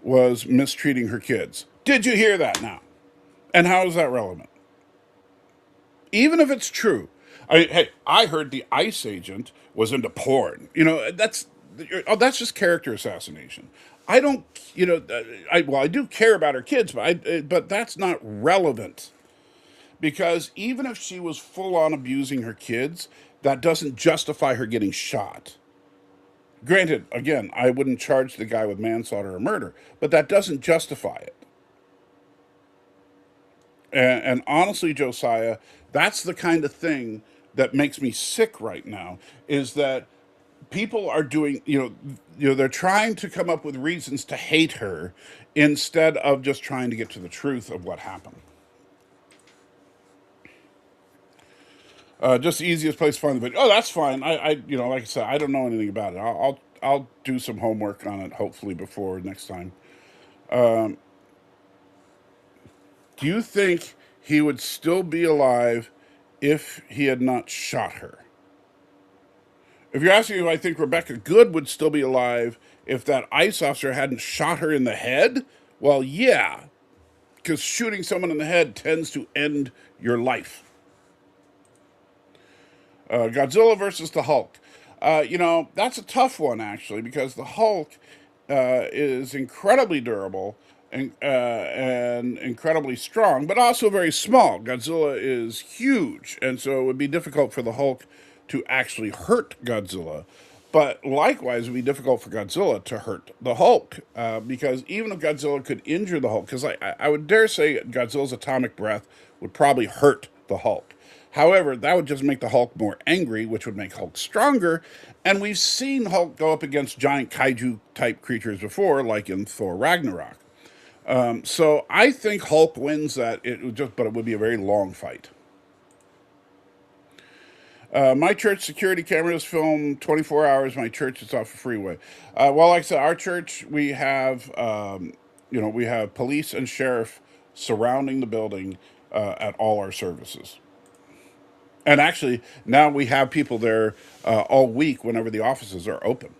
was mistreating her kids. Did you hear that now? And how is that relevant? Even if it's true, hey, I heard the ICE agent was into porn. That's just character assassination. I don't, I do care about her kids, but that's not relevant because even if she was full on abusing her kids, that doesn't justify her getting shot. Granted, again, I wouldn't charge the guy with manslaughter or murder, but that doesn't justify it. And honestly, Josiah, that's the kind of thing that makes me sick right now is that people are doing, they're trying to come up with reasons to hate her instead of just trying to get to the truth of what happened. Just the easiest place to find the video. Oh, that's fine. Like I said, I don't know anything about it. I'll do some homework on it, hopefully before next time. Do you think he would still be alive if he had not shot her? If you're asking if I think Rebecca Good would still be alive if that ICE officer hadn't shot her in the head, well, yeah, because shooting someone in the head tends to end your life. Godzilla versus the Hulk. That's a tough one, actually, because the Hulk is incredibly durable and incredibly strong, but also very small. Godzilla is huge, and so it would be difficult for the Hulk to actually hurt Godzilla. But likewise, it would be difficult for Godzilla to hurt the Hulk, because even if Godzilla could injure the Hulk, because I would dare say Godzilla's atomic breath would probably hurt the Hulk. However, that would just make the Hulk more angry, which would make Hulk stronger. And we've seen Hulk go up against giant kaiju type creatures before, like in Thor Ragnarok. So I think Hulk wins that. But it would be a very long fight. My church security cameras film 24 hours. My church is off a freeway. Well, like I said, our church, we have police and sheriff surrounding the building at all our services. And actually, now we have people there all week whenever the offices are open.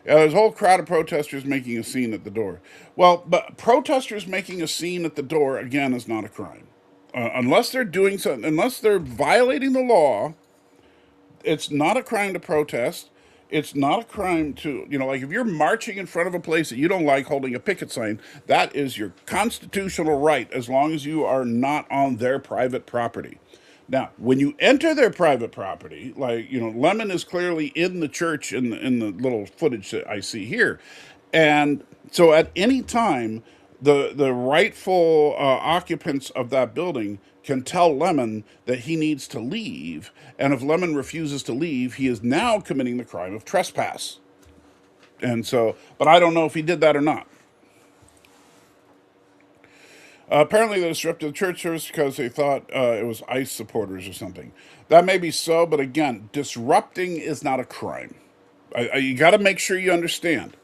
There's a whole crowd of protesters making a scene at the door. Well, but protesters making a scene at the door, again, is not a crime. Unless they're doing something, unless they're violating the law, it's not a crime to protest. It's not a crime to, like if you're marching in front of a place that you don't like holding a picket sign, that is your constitutional right as long as you are not on their private property. Now, when you enter their private property, like, Lemon is clearly in the church in the little footage that I see here. And so at any time, the rightful occupants of that building can tell Lemon that he needs to leave. And if Lemon refuses to leave, he is now committing the crime of trespass. And so, but I don't know if he did that or not. Apparently, they disrupted the church service because they thought it was ICE supporters or something. That may be so, but again, disrupting is not a crime. You got to make sure you understand.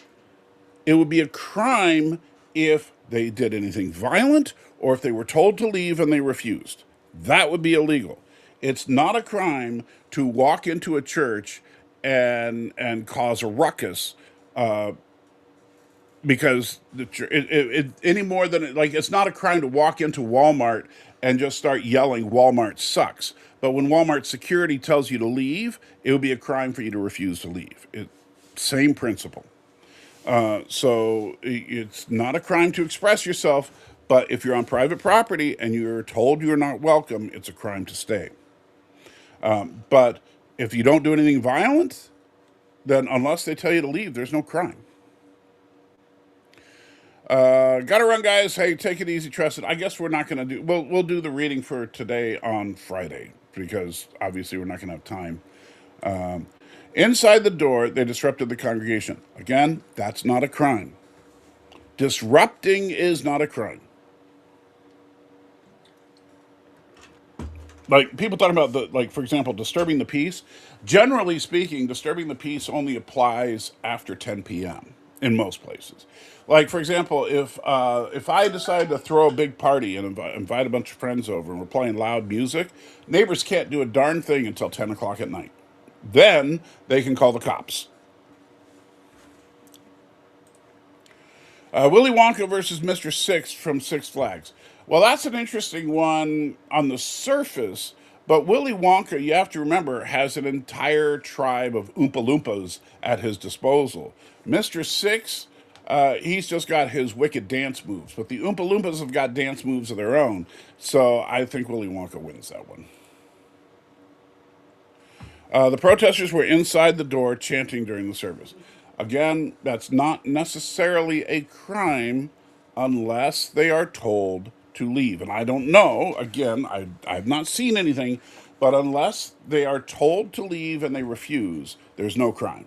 It would be a crime if they did anything violent or if they were told to leave and they refused. That would be illegal. It's not a crime to walk into a church and cause a ruckus because any more than like it's not a crime to walk into Walmart and just start yelling Walmart sucks. But when Walmart security tells you to leave, it would be a crime for you to refuse to leave. Same principle. So it's not a crime to express yourself, but if you're on private property and you're told you're not welcome, it's a crime to stay. But if you don't do anything violent, then unless they tell you to leave, there's no crime. Gotta run, guys. Hey, take it easy, trust it. I guess we're not gonna do. We'll do the reading for today on Friday because obviously we're not gonna have time. Inside the door, they disrupted the congregation. Again, that's not a crime. Disrupting is not a crime. Like people talking about for example, disturbing the peace. Generally speaking, disturbing the peace only applies after 10 p.m. in most places. Like for example, if I decide to throw a big party and invite a bunch of friends over and we're playing loud music, neighbors can't do a darn thing until 10 o'clock at night. Then they can call the cops. Willy Wonka versus Mr. Six from Six Flags. Well, that's an interesting one on the surface, but Willy Wonka, you have to remember, has an entire tribe of Oompa Loompas at his disposal. Mr. Six, he's just got his wicked dance moves, but the Oompa Loompas have got dance moves of their own, so I think Willy Wonka wins that one. The protesters were inside the door chanting during the service. Again, that's not necessarily a crime unless they are told to leave. And I don't know, again, I've not seen anything, but unless they are told to leave and they refuse, there's no crime.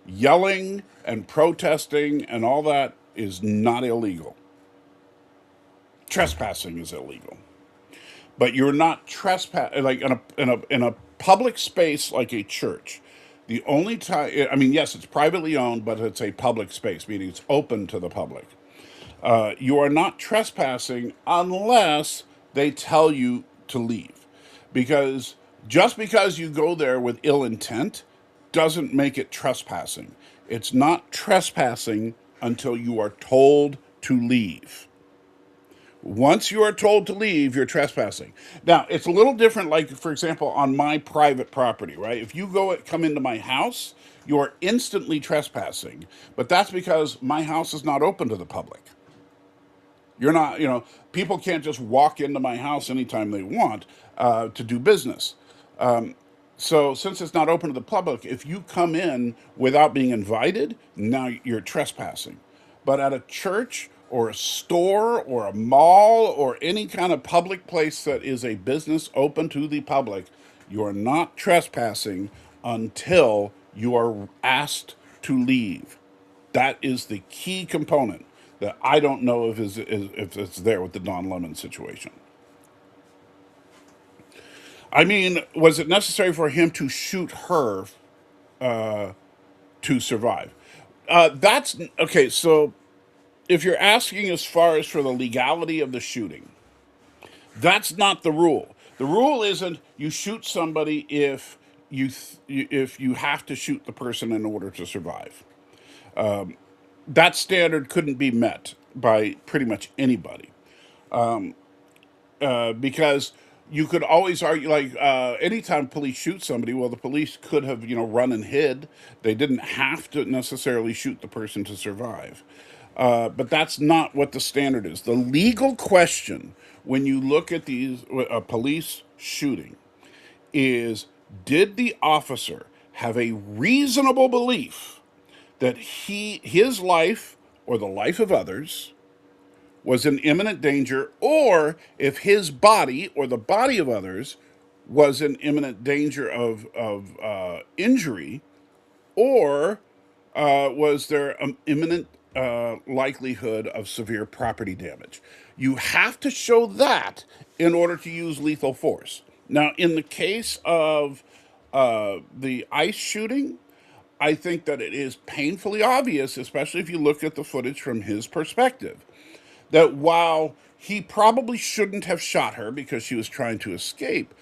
Yelling and protesting and all that is not illegal. Trespassing is illegal. But you're not trespassing like in a public space like a church. The only time, I mean, yes, it's privately owned, but it's a public space, meaning it's open to the public. You are not trespassing unless they tell you to leave, because just because you go there with ill intent doesn't make it trespassing. It's not trespassing until you are told to leave. Once you are told to leave, you're trespassing. Now, it's a little different, like, for example, on my private property, right? If you come into my house, you are instantly trespassing. But that's because my house is not open to the public. You're not, people can't just walk into my house anytime they want to do business. So since it's not open to the public, if you come in without being invited, now you're trespassing. But at a church or a store or a mall or any kind of public place that is a business open to the public, you are not trespassing until you are asked to leave. That is the key component that I don't know if it's there with the Don Lemon situation. I mean, was it necessary for him to shoot her to survive? That's okay. So, if you're asking as far as for the legality of the shooting, that's not the rule. The rule isn't you shoot somebody if you have to shoot the person in order to survive. That standard couldn't be met by pretty much anybody. Because you could always argue like anytime police shoot somebody, well, the police could have run and hid. They didn't have to necessarily shoot the person to survive. But that's not what the standard is. The legal question when you look at these police shooting is, did the officer have a reasonable belief that his life or the life of others was in imminent danger, or if his body or the body of others was in imminent danger of injury, or was there an imminent likelihood of severe property damage? You have to show that in order to use lethal force. Now, in the case of the ICE shooting, I think that it is painfully obvious, especially if you look at the footage from his perspective, that while he probably shouldn't have shot her because she was trying to escape,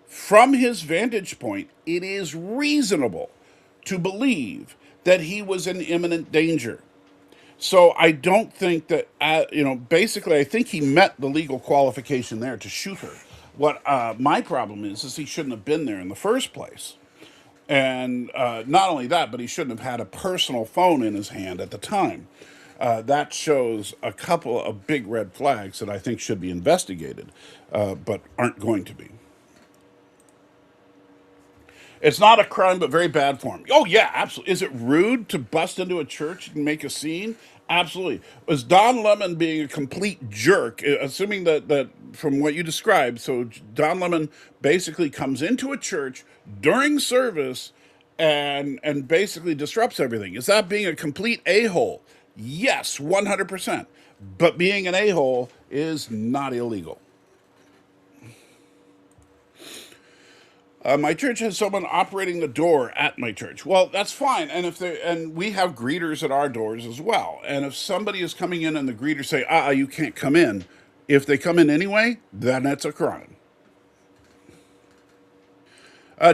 from his vantage point, it is reasonable to believe that he was in imminent danger. So I don't think that, basically, I think he met the legal qualification there to shoot her. What my problem is he shouldn't have been there in the first place. And not only that, but he shouldn't have had a personal phone in his hand at the time. That shows a couple of big red flags that I think should be investigated, but aren't going to be. It's not a crime, but very bad form. Oh, yeah, absolutely. Is it rude to bust into a church and make a scene? Absolutely. Was Don Lemon being a complete jerk, assuming that from what you described, so Don Lemon basically comes into a church during service and basically disrupts everything. Is that being a complete a-hole? Yes, 100%. But being an a-hole is not illegal. My church has someone operating the door at my church. Well, that's fine, and we have greeters at our doors as well. And if somebody is coming in and the greeters say, you can't come in," if they come in anyway, then it's a crime.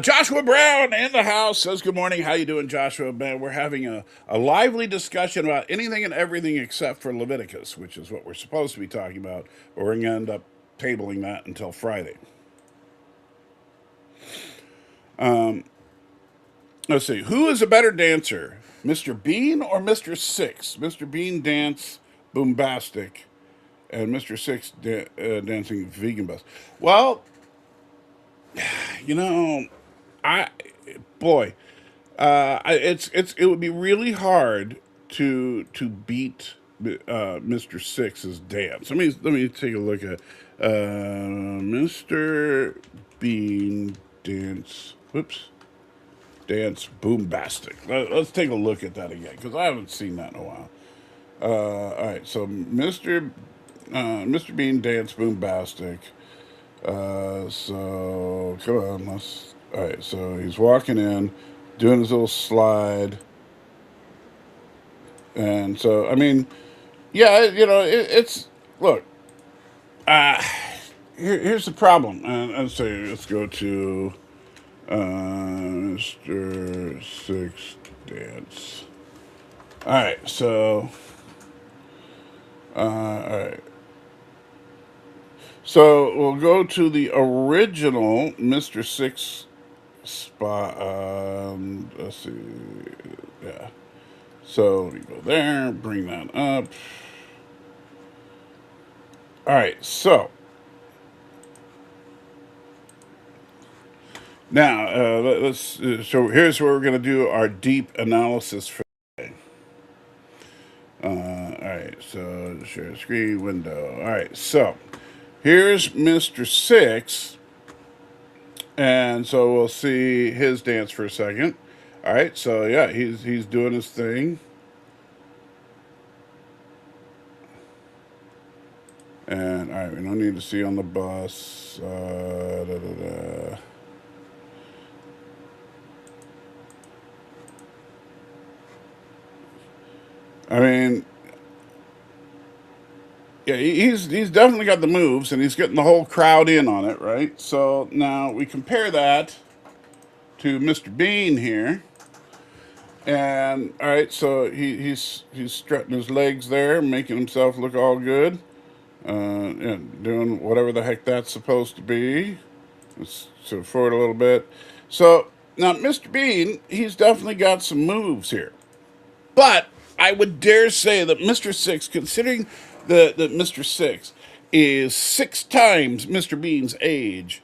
Joshua Brown in the house says, "Good morning. How you doing, Joshua? Man, we're having a lively discussion about anything and everything except for Leviticus, which is what we're supposed to be talking about. But we're going to end up tabling that until Friday." Let's see. Who is a better dancer, Mr. Bean or Mr. Six? Mr. Bean dance boombastic, and Mr. Six dancing vegan bus. Well, you know, I boy, it would be really hard to beat Mr. Six's dance. Let me take a look at Mr. Bean dance. Whoops. Dance boombastic. Let's take a look at that again because I haven't seen that in a while. All right, so Mr. Bean dance boombastic. So come on, let's. All right, so he's walking in, doing his little slide, and so I mean, yeah, it's look. Uh, here's the problem, and let's go to Mr. Six dance. All right, so all right. So we'll go to the original Mr. Six spot. Let's see. Yeah. So we go there, bring that up. All right. So Now, let's. So here's where we're going to do our deep analysis for. All right, so share screen window. All right, so here's Mr. Six, and so we'll see his dance for a second. All right, so yeah, he's doing his thing, and all right, we don't need to see on the bus. Da, da, da. I mean, yeah, he's definitely got the moves, and he's getting the whole crowd in on it, right? So now we compare that to Mr. Bean here, and all right, so he's strutting his legs there, making himself look all good, yeah, doing whatever the heck that's supposed to be. Let's so forward a little bit. So now Mr. Bean, he's definitely got some moves here. But I would dare say that Mr. Six, considering that Mr. Six is 6 times Mr. Bean's age,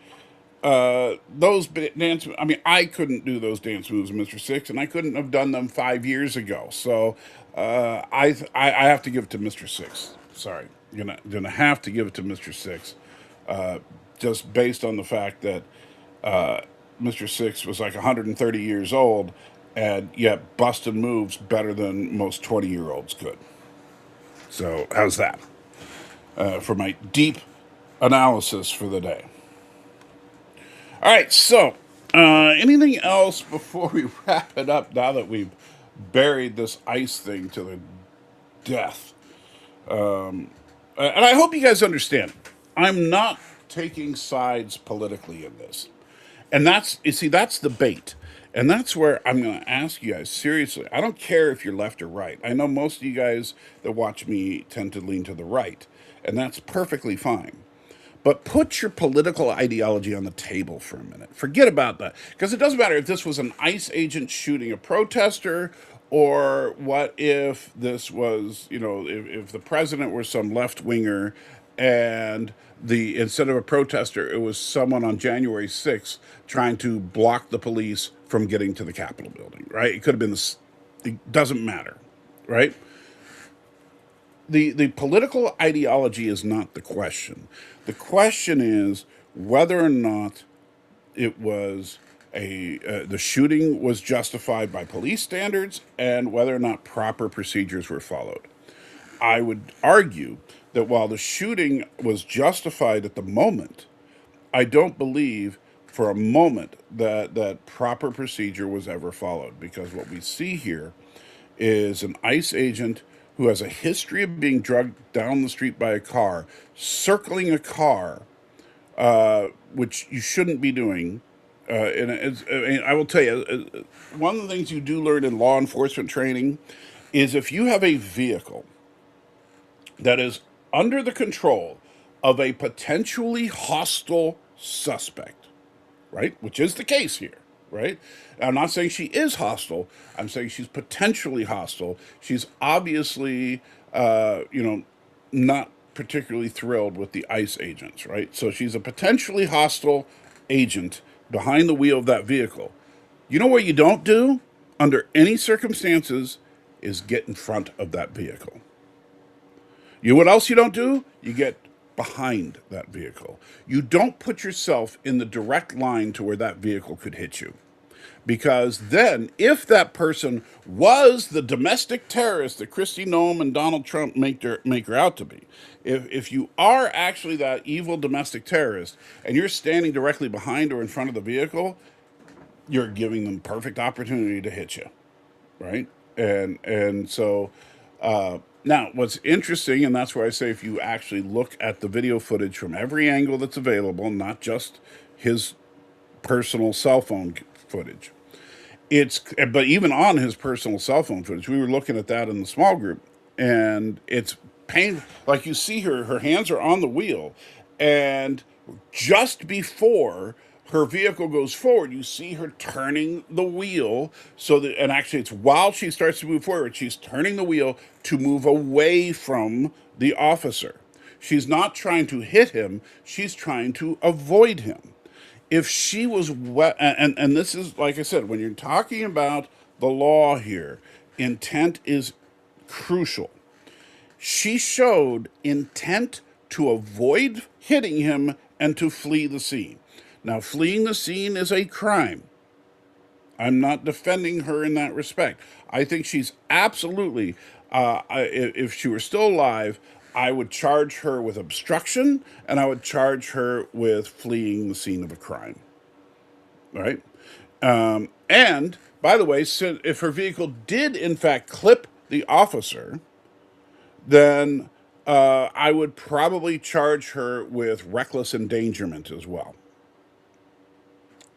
those dance. I mean, I couldn't do those dance moves, Mr. Six, and I couldn't have done them 5 years ago. So I have to give it to Mr. Six. Sorry, gonna have to give it to Mr. Six, just based on the fact that Mr. Six was like 130 years old, and yet busted moves better than most 20-year-olds could. So how's that for my deep analysis for the day? All right, so anything else before we wrap it up now that we've buried this ice thing to the death? And I hope you guys understand, I'm not taking sides politically in this. And that's, you see, that's the bait. And that's where I'm going to ask you guys seriously. I don't care if you're left or right. I know most of you guys that watch me tend to lean to the right, and that's perfectly fine. But put your political ideology on the table for a minute. Forget about that. Because it doesn't matter if this was an ICE agent shooting a protester, or what if this was, if the president were some left winger, and the instead of a protester, it was someone on January 6th trying to block the police from getting to the Capitol building, right? It could have been this, it doesn't matter, right? The political ideology is not the question. The question is whether or not it was the shooting was justified by police standards, and whether or not proper procedures were followed. I would argue that while the shooting was justified at the moment, I don't believe for a moment that proper procedure was ever followed, because what we see here is an ICE agent who has a history of being drugged down the street by a car, circling a car, which you shouldn't be doing. I mean, I will tell you, one of the things you do learn in law enforcement training is if you have a vehicle that is under the control of a potentially hostile suspect, right? Which is the case here, right? I'm not saying she is hostile. I'm saying she's potentially hostile. She's obviously, not particularly thrilled with the ICE agents, right? So she's a potentially hostile agent behind the wheel of that vehicle. You know what you don't do under any circumstances is get in front of that vehicle. You know what else you don't do? You get behind that vehicle. You don't put yourself in the direct line to where that vehicle could hit you. Because then, if that person was the domestic terrorist that Kristi Noem and Donald Trump make her out to be, if you are actually that evil domestic terrorist and you're standing directly behind or in front of the vehicle, you're giving them perfect opportunity to hit you, right? And so now what's interesting, and that's where I say if you actually look at the video footage from every angle that's available, not just his personal cell phone footage, it's but even on his personal cell phone footage, we were looking at that in the small group, and it's pain. Like you see her hands are on the wheel, and just before her vehicle goes forward, you see her turning the wheel so that, and actually it's while she starts to move forward, she's turning the wheel to move away from the officer. She's not trying to hit him, she's trying to avoid him. if she was and this is like I said, when you're talking about the law here, intent is crucial. She showed intent to avoid hitting him and to flee the scene. Now, fleeing the scene is a crime. I'm not defending her in that respect. I think she's absolutely, if she were still alive, I would charge her with obstruction and I would charge her with fleeing the scene of a crime. Right? And, by the way, so if her vehicle did in fact clip the officer, then I would probably charge her with reckless endangerment as well.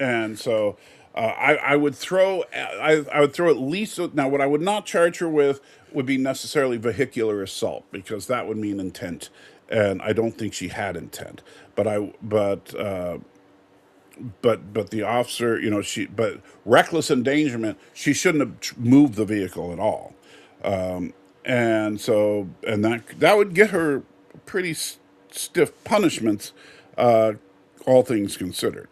And so I would throw I would throw at least now what I would not charge her with would be necessarily vehicular assault because that would mean intent, and I don't think she had intent. But the officer, but reckless endangerment, she shouldn't have moved the vehicle at all. And so and that would get her pretty stiff punishments, all things considered.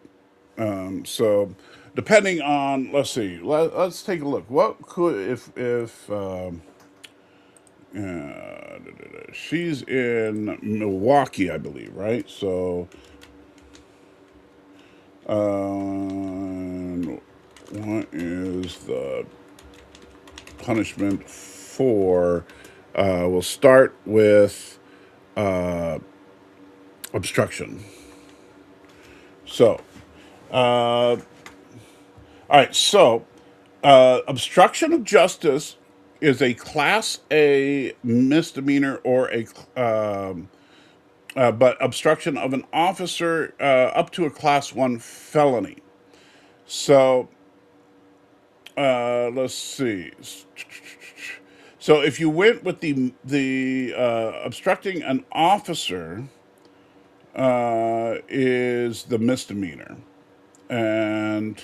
So depending on, let's see, let's take a look. What could if she's in Milwaukee, I believe, right? So what is the punishment for? We'll start with obstruction. So, all right. So, obstruction of justice is a Class A misdemeanor or but obstruction of an officer up to a Class 1 felony. So, let's see. So, if you went with the obstructing an officer is the misdemeanor, and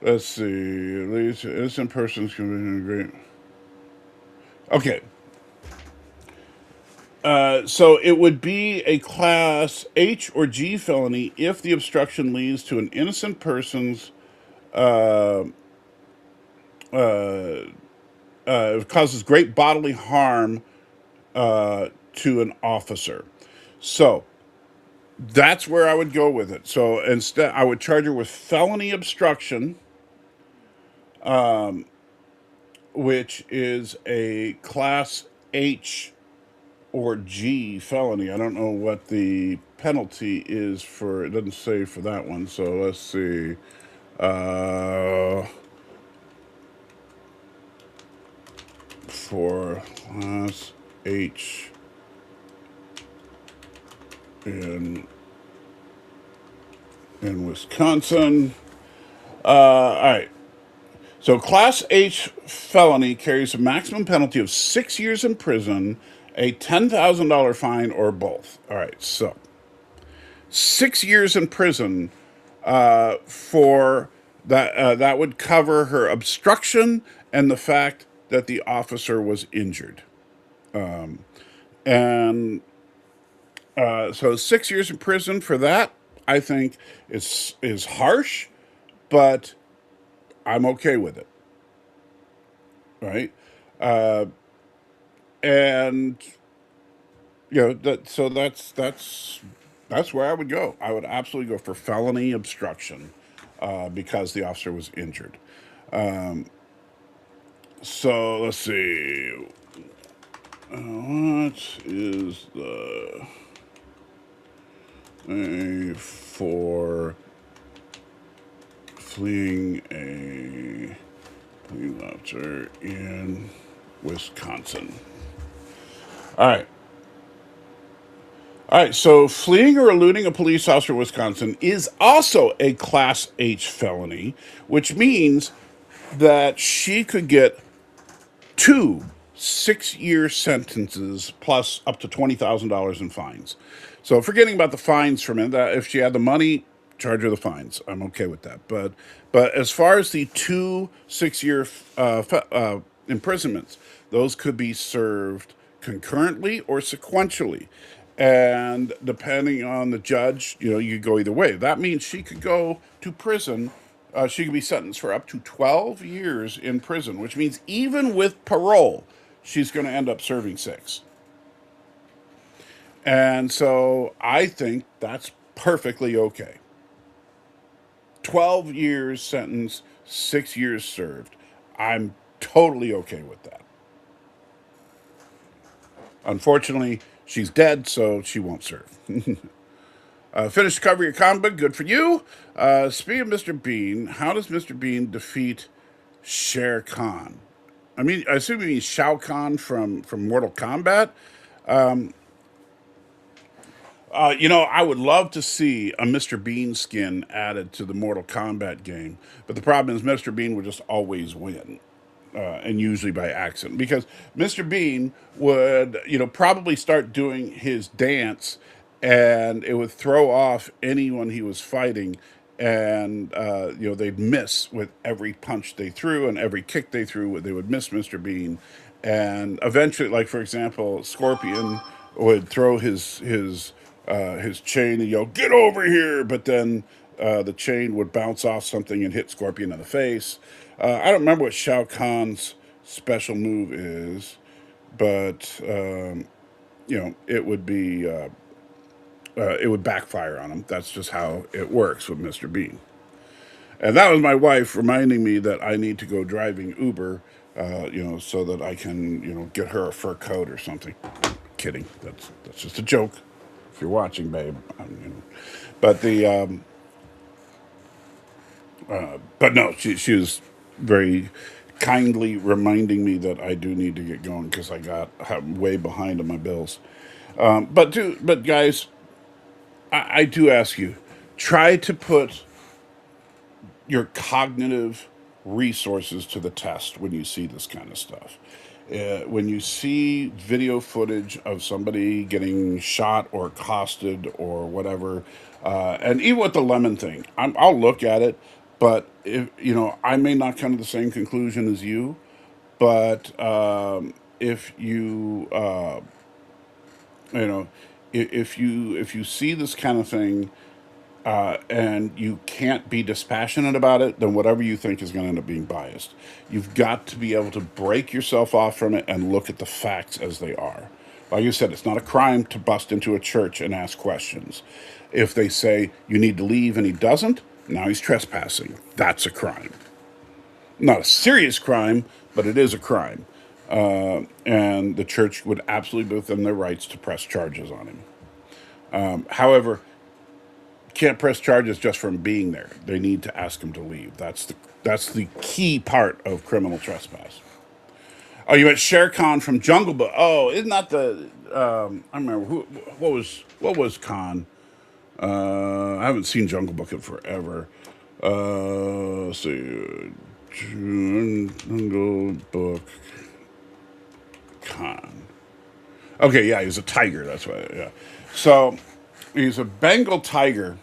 let's see, at least innocent persons can be great. Okay, so it would be a class H or G felony if the obstruction leads to an innocent person's causes great bodily harm to an officer. So that's where I would go with it. So instead, I would charge her with felony obstruction, which is a class H or G felony. I don't know what the penalty is for. It doesn't say for that one. So let's see. For class H in Wisconsin. All right. So, Class H felony carries a maximum penalty of 6 years in prison, a $10,000 fine, or both. All right. So, 6 years in prison for that. That would cover her obstruction and the fact that the officer was injured. And so 6 years in prison for that, I think, is harsh, but I'm okay with it, right? And that's where I would go. I would absolutely go for felony obstruction because the officer was injured. So let's see, what is the for fleeing a police officer in Wisconsin. All right. All right, so fleeing or eluding a police officer in Wisconsin is also a Class H felony, which means that she could get 2 6-year sentences plus up to $20,000 in fines. So forgetting about the fines for a minute, that if she had the money, charge her the fines. I'm okay with that. But as far as the 2 6-year imprisonments, those could be served concurrently or sequentially. And depending on the judge, you could go either way. That means she could go to prison. She could be sentenced for up to 12 years in prison, which means even with parole, she's going to end up serving 6. And so I think that's perfectly okay. 12 years sentence, 6 years served. I'm totally okay with that. Unfortunately, she's dead, so she won't serve. Finish the cover of your comic book. Good for you. Speaking of Mr. Bean, how does Mr. Bean defeat Shere Khan? I assume you mean Shao Kahn from Mortal Kombat. I would love to see a Mr. Bean skin added to the Mortal Kombat game, but the problem is Mr. Bean would just always win, and usually by accident, because Mr. Bean would, probably start doing his dance, and it would throw off anyone he was fighting, and they'd miss with every punch they threw and every kick they threw. They would miss Mr. Bean, and eventually, like for example, Scorpion would throw his chain and yell, "Get over here!" But then the chain would bounce off something and hit Scorpion in the face. I don't remember what Shao Kahn's special move is, but it would backfire on him. That's just how it works with Mr. Bean. And that was my wife reminding me that I need to go driving Uber, so that I can, get her a fur coat or something. Kidding. That's just a joke. If you're watching, babe. But but no, she was very kindly reminding me that I do need to get going because I'm way behind on my bills. But guys, I do ask you, try to put your cognitive resources to the test when you see this kind of stuff. When you see video footage of somebody getting shot or accosted or whatever, and even with the lemon thing, I'll look at it, but if I may not come to the same conclusion as you, but if you you know if you see this kind of thing, and you can't be dispassionate about it, then whatever you think is going to end up being biased. You've got to be able to break yourself off from it and look at the facts as they are. Like you said, it's not a crime to bust into a church and ask questions. If they say you need to leave and he doesn't, now he's trespassing. That's a crime. Not a serious crime, but it is a crime. And the church would absolutely be within their rights to press charges on him. However, can't press charges just from being there. They need to ask him to leave. That's the key part of criminal trespass. Oh, you meant Shere Khan from Jungle Book. Oh, isn't that the? I remember what was Khan? I haven't seen Jungle Book in forever. Let's see, Jungle Book Khan. Okay, yeah, he's a tiger. That's why. Yeah, so he's a Bengal tiger.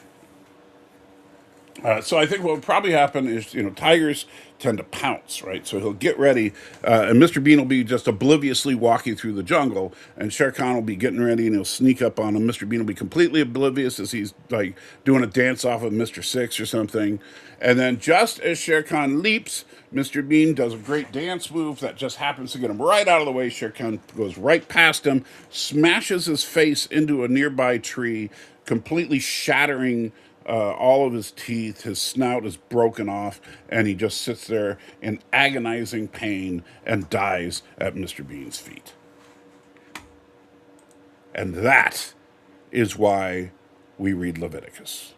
So I think what will probably happen is, tigers tend to pounce, right? So he'll get ready, and Mr. Bean will be just obliviously walking through the jungle, and Shere Khan will be getting ready, and he'll sneak up on him. Mr. Bean will be completely oblivious as he's like doing a dance off of Mr. Six or something, and then just as Shere Khan leaps, Mr. Bean does a great dance move that just happens to get him right out of the way. Shere Khan goes right past him, smashes his face into a nearby tree, completely shattering all of his teeth. His snout is broken off, and he just sits there in agonizing pain and dies at Mr. Bean's feet. And that is why we read Leviticus.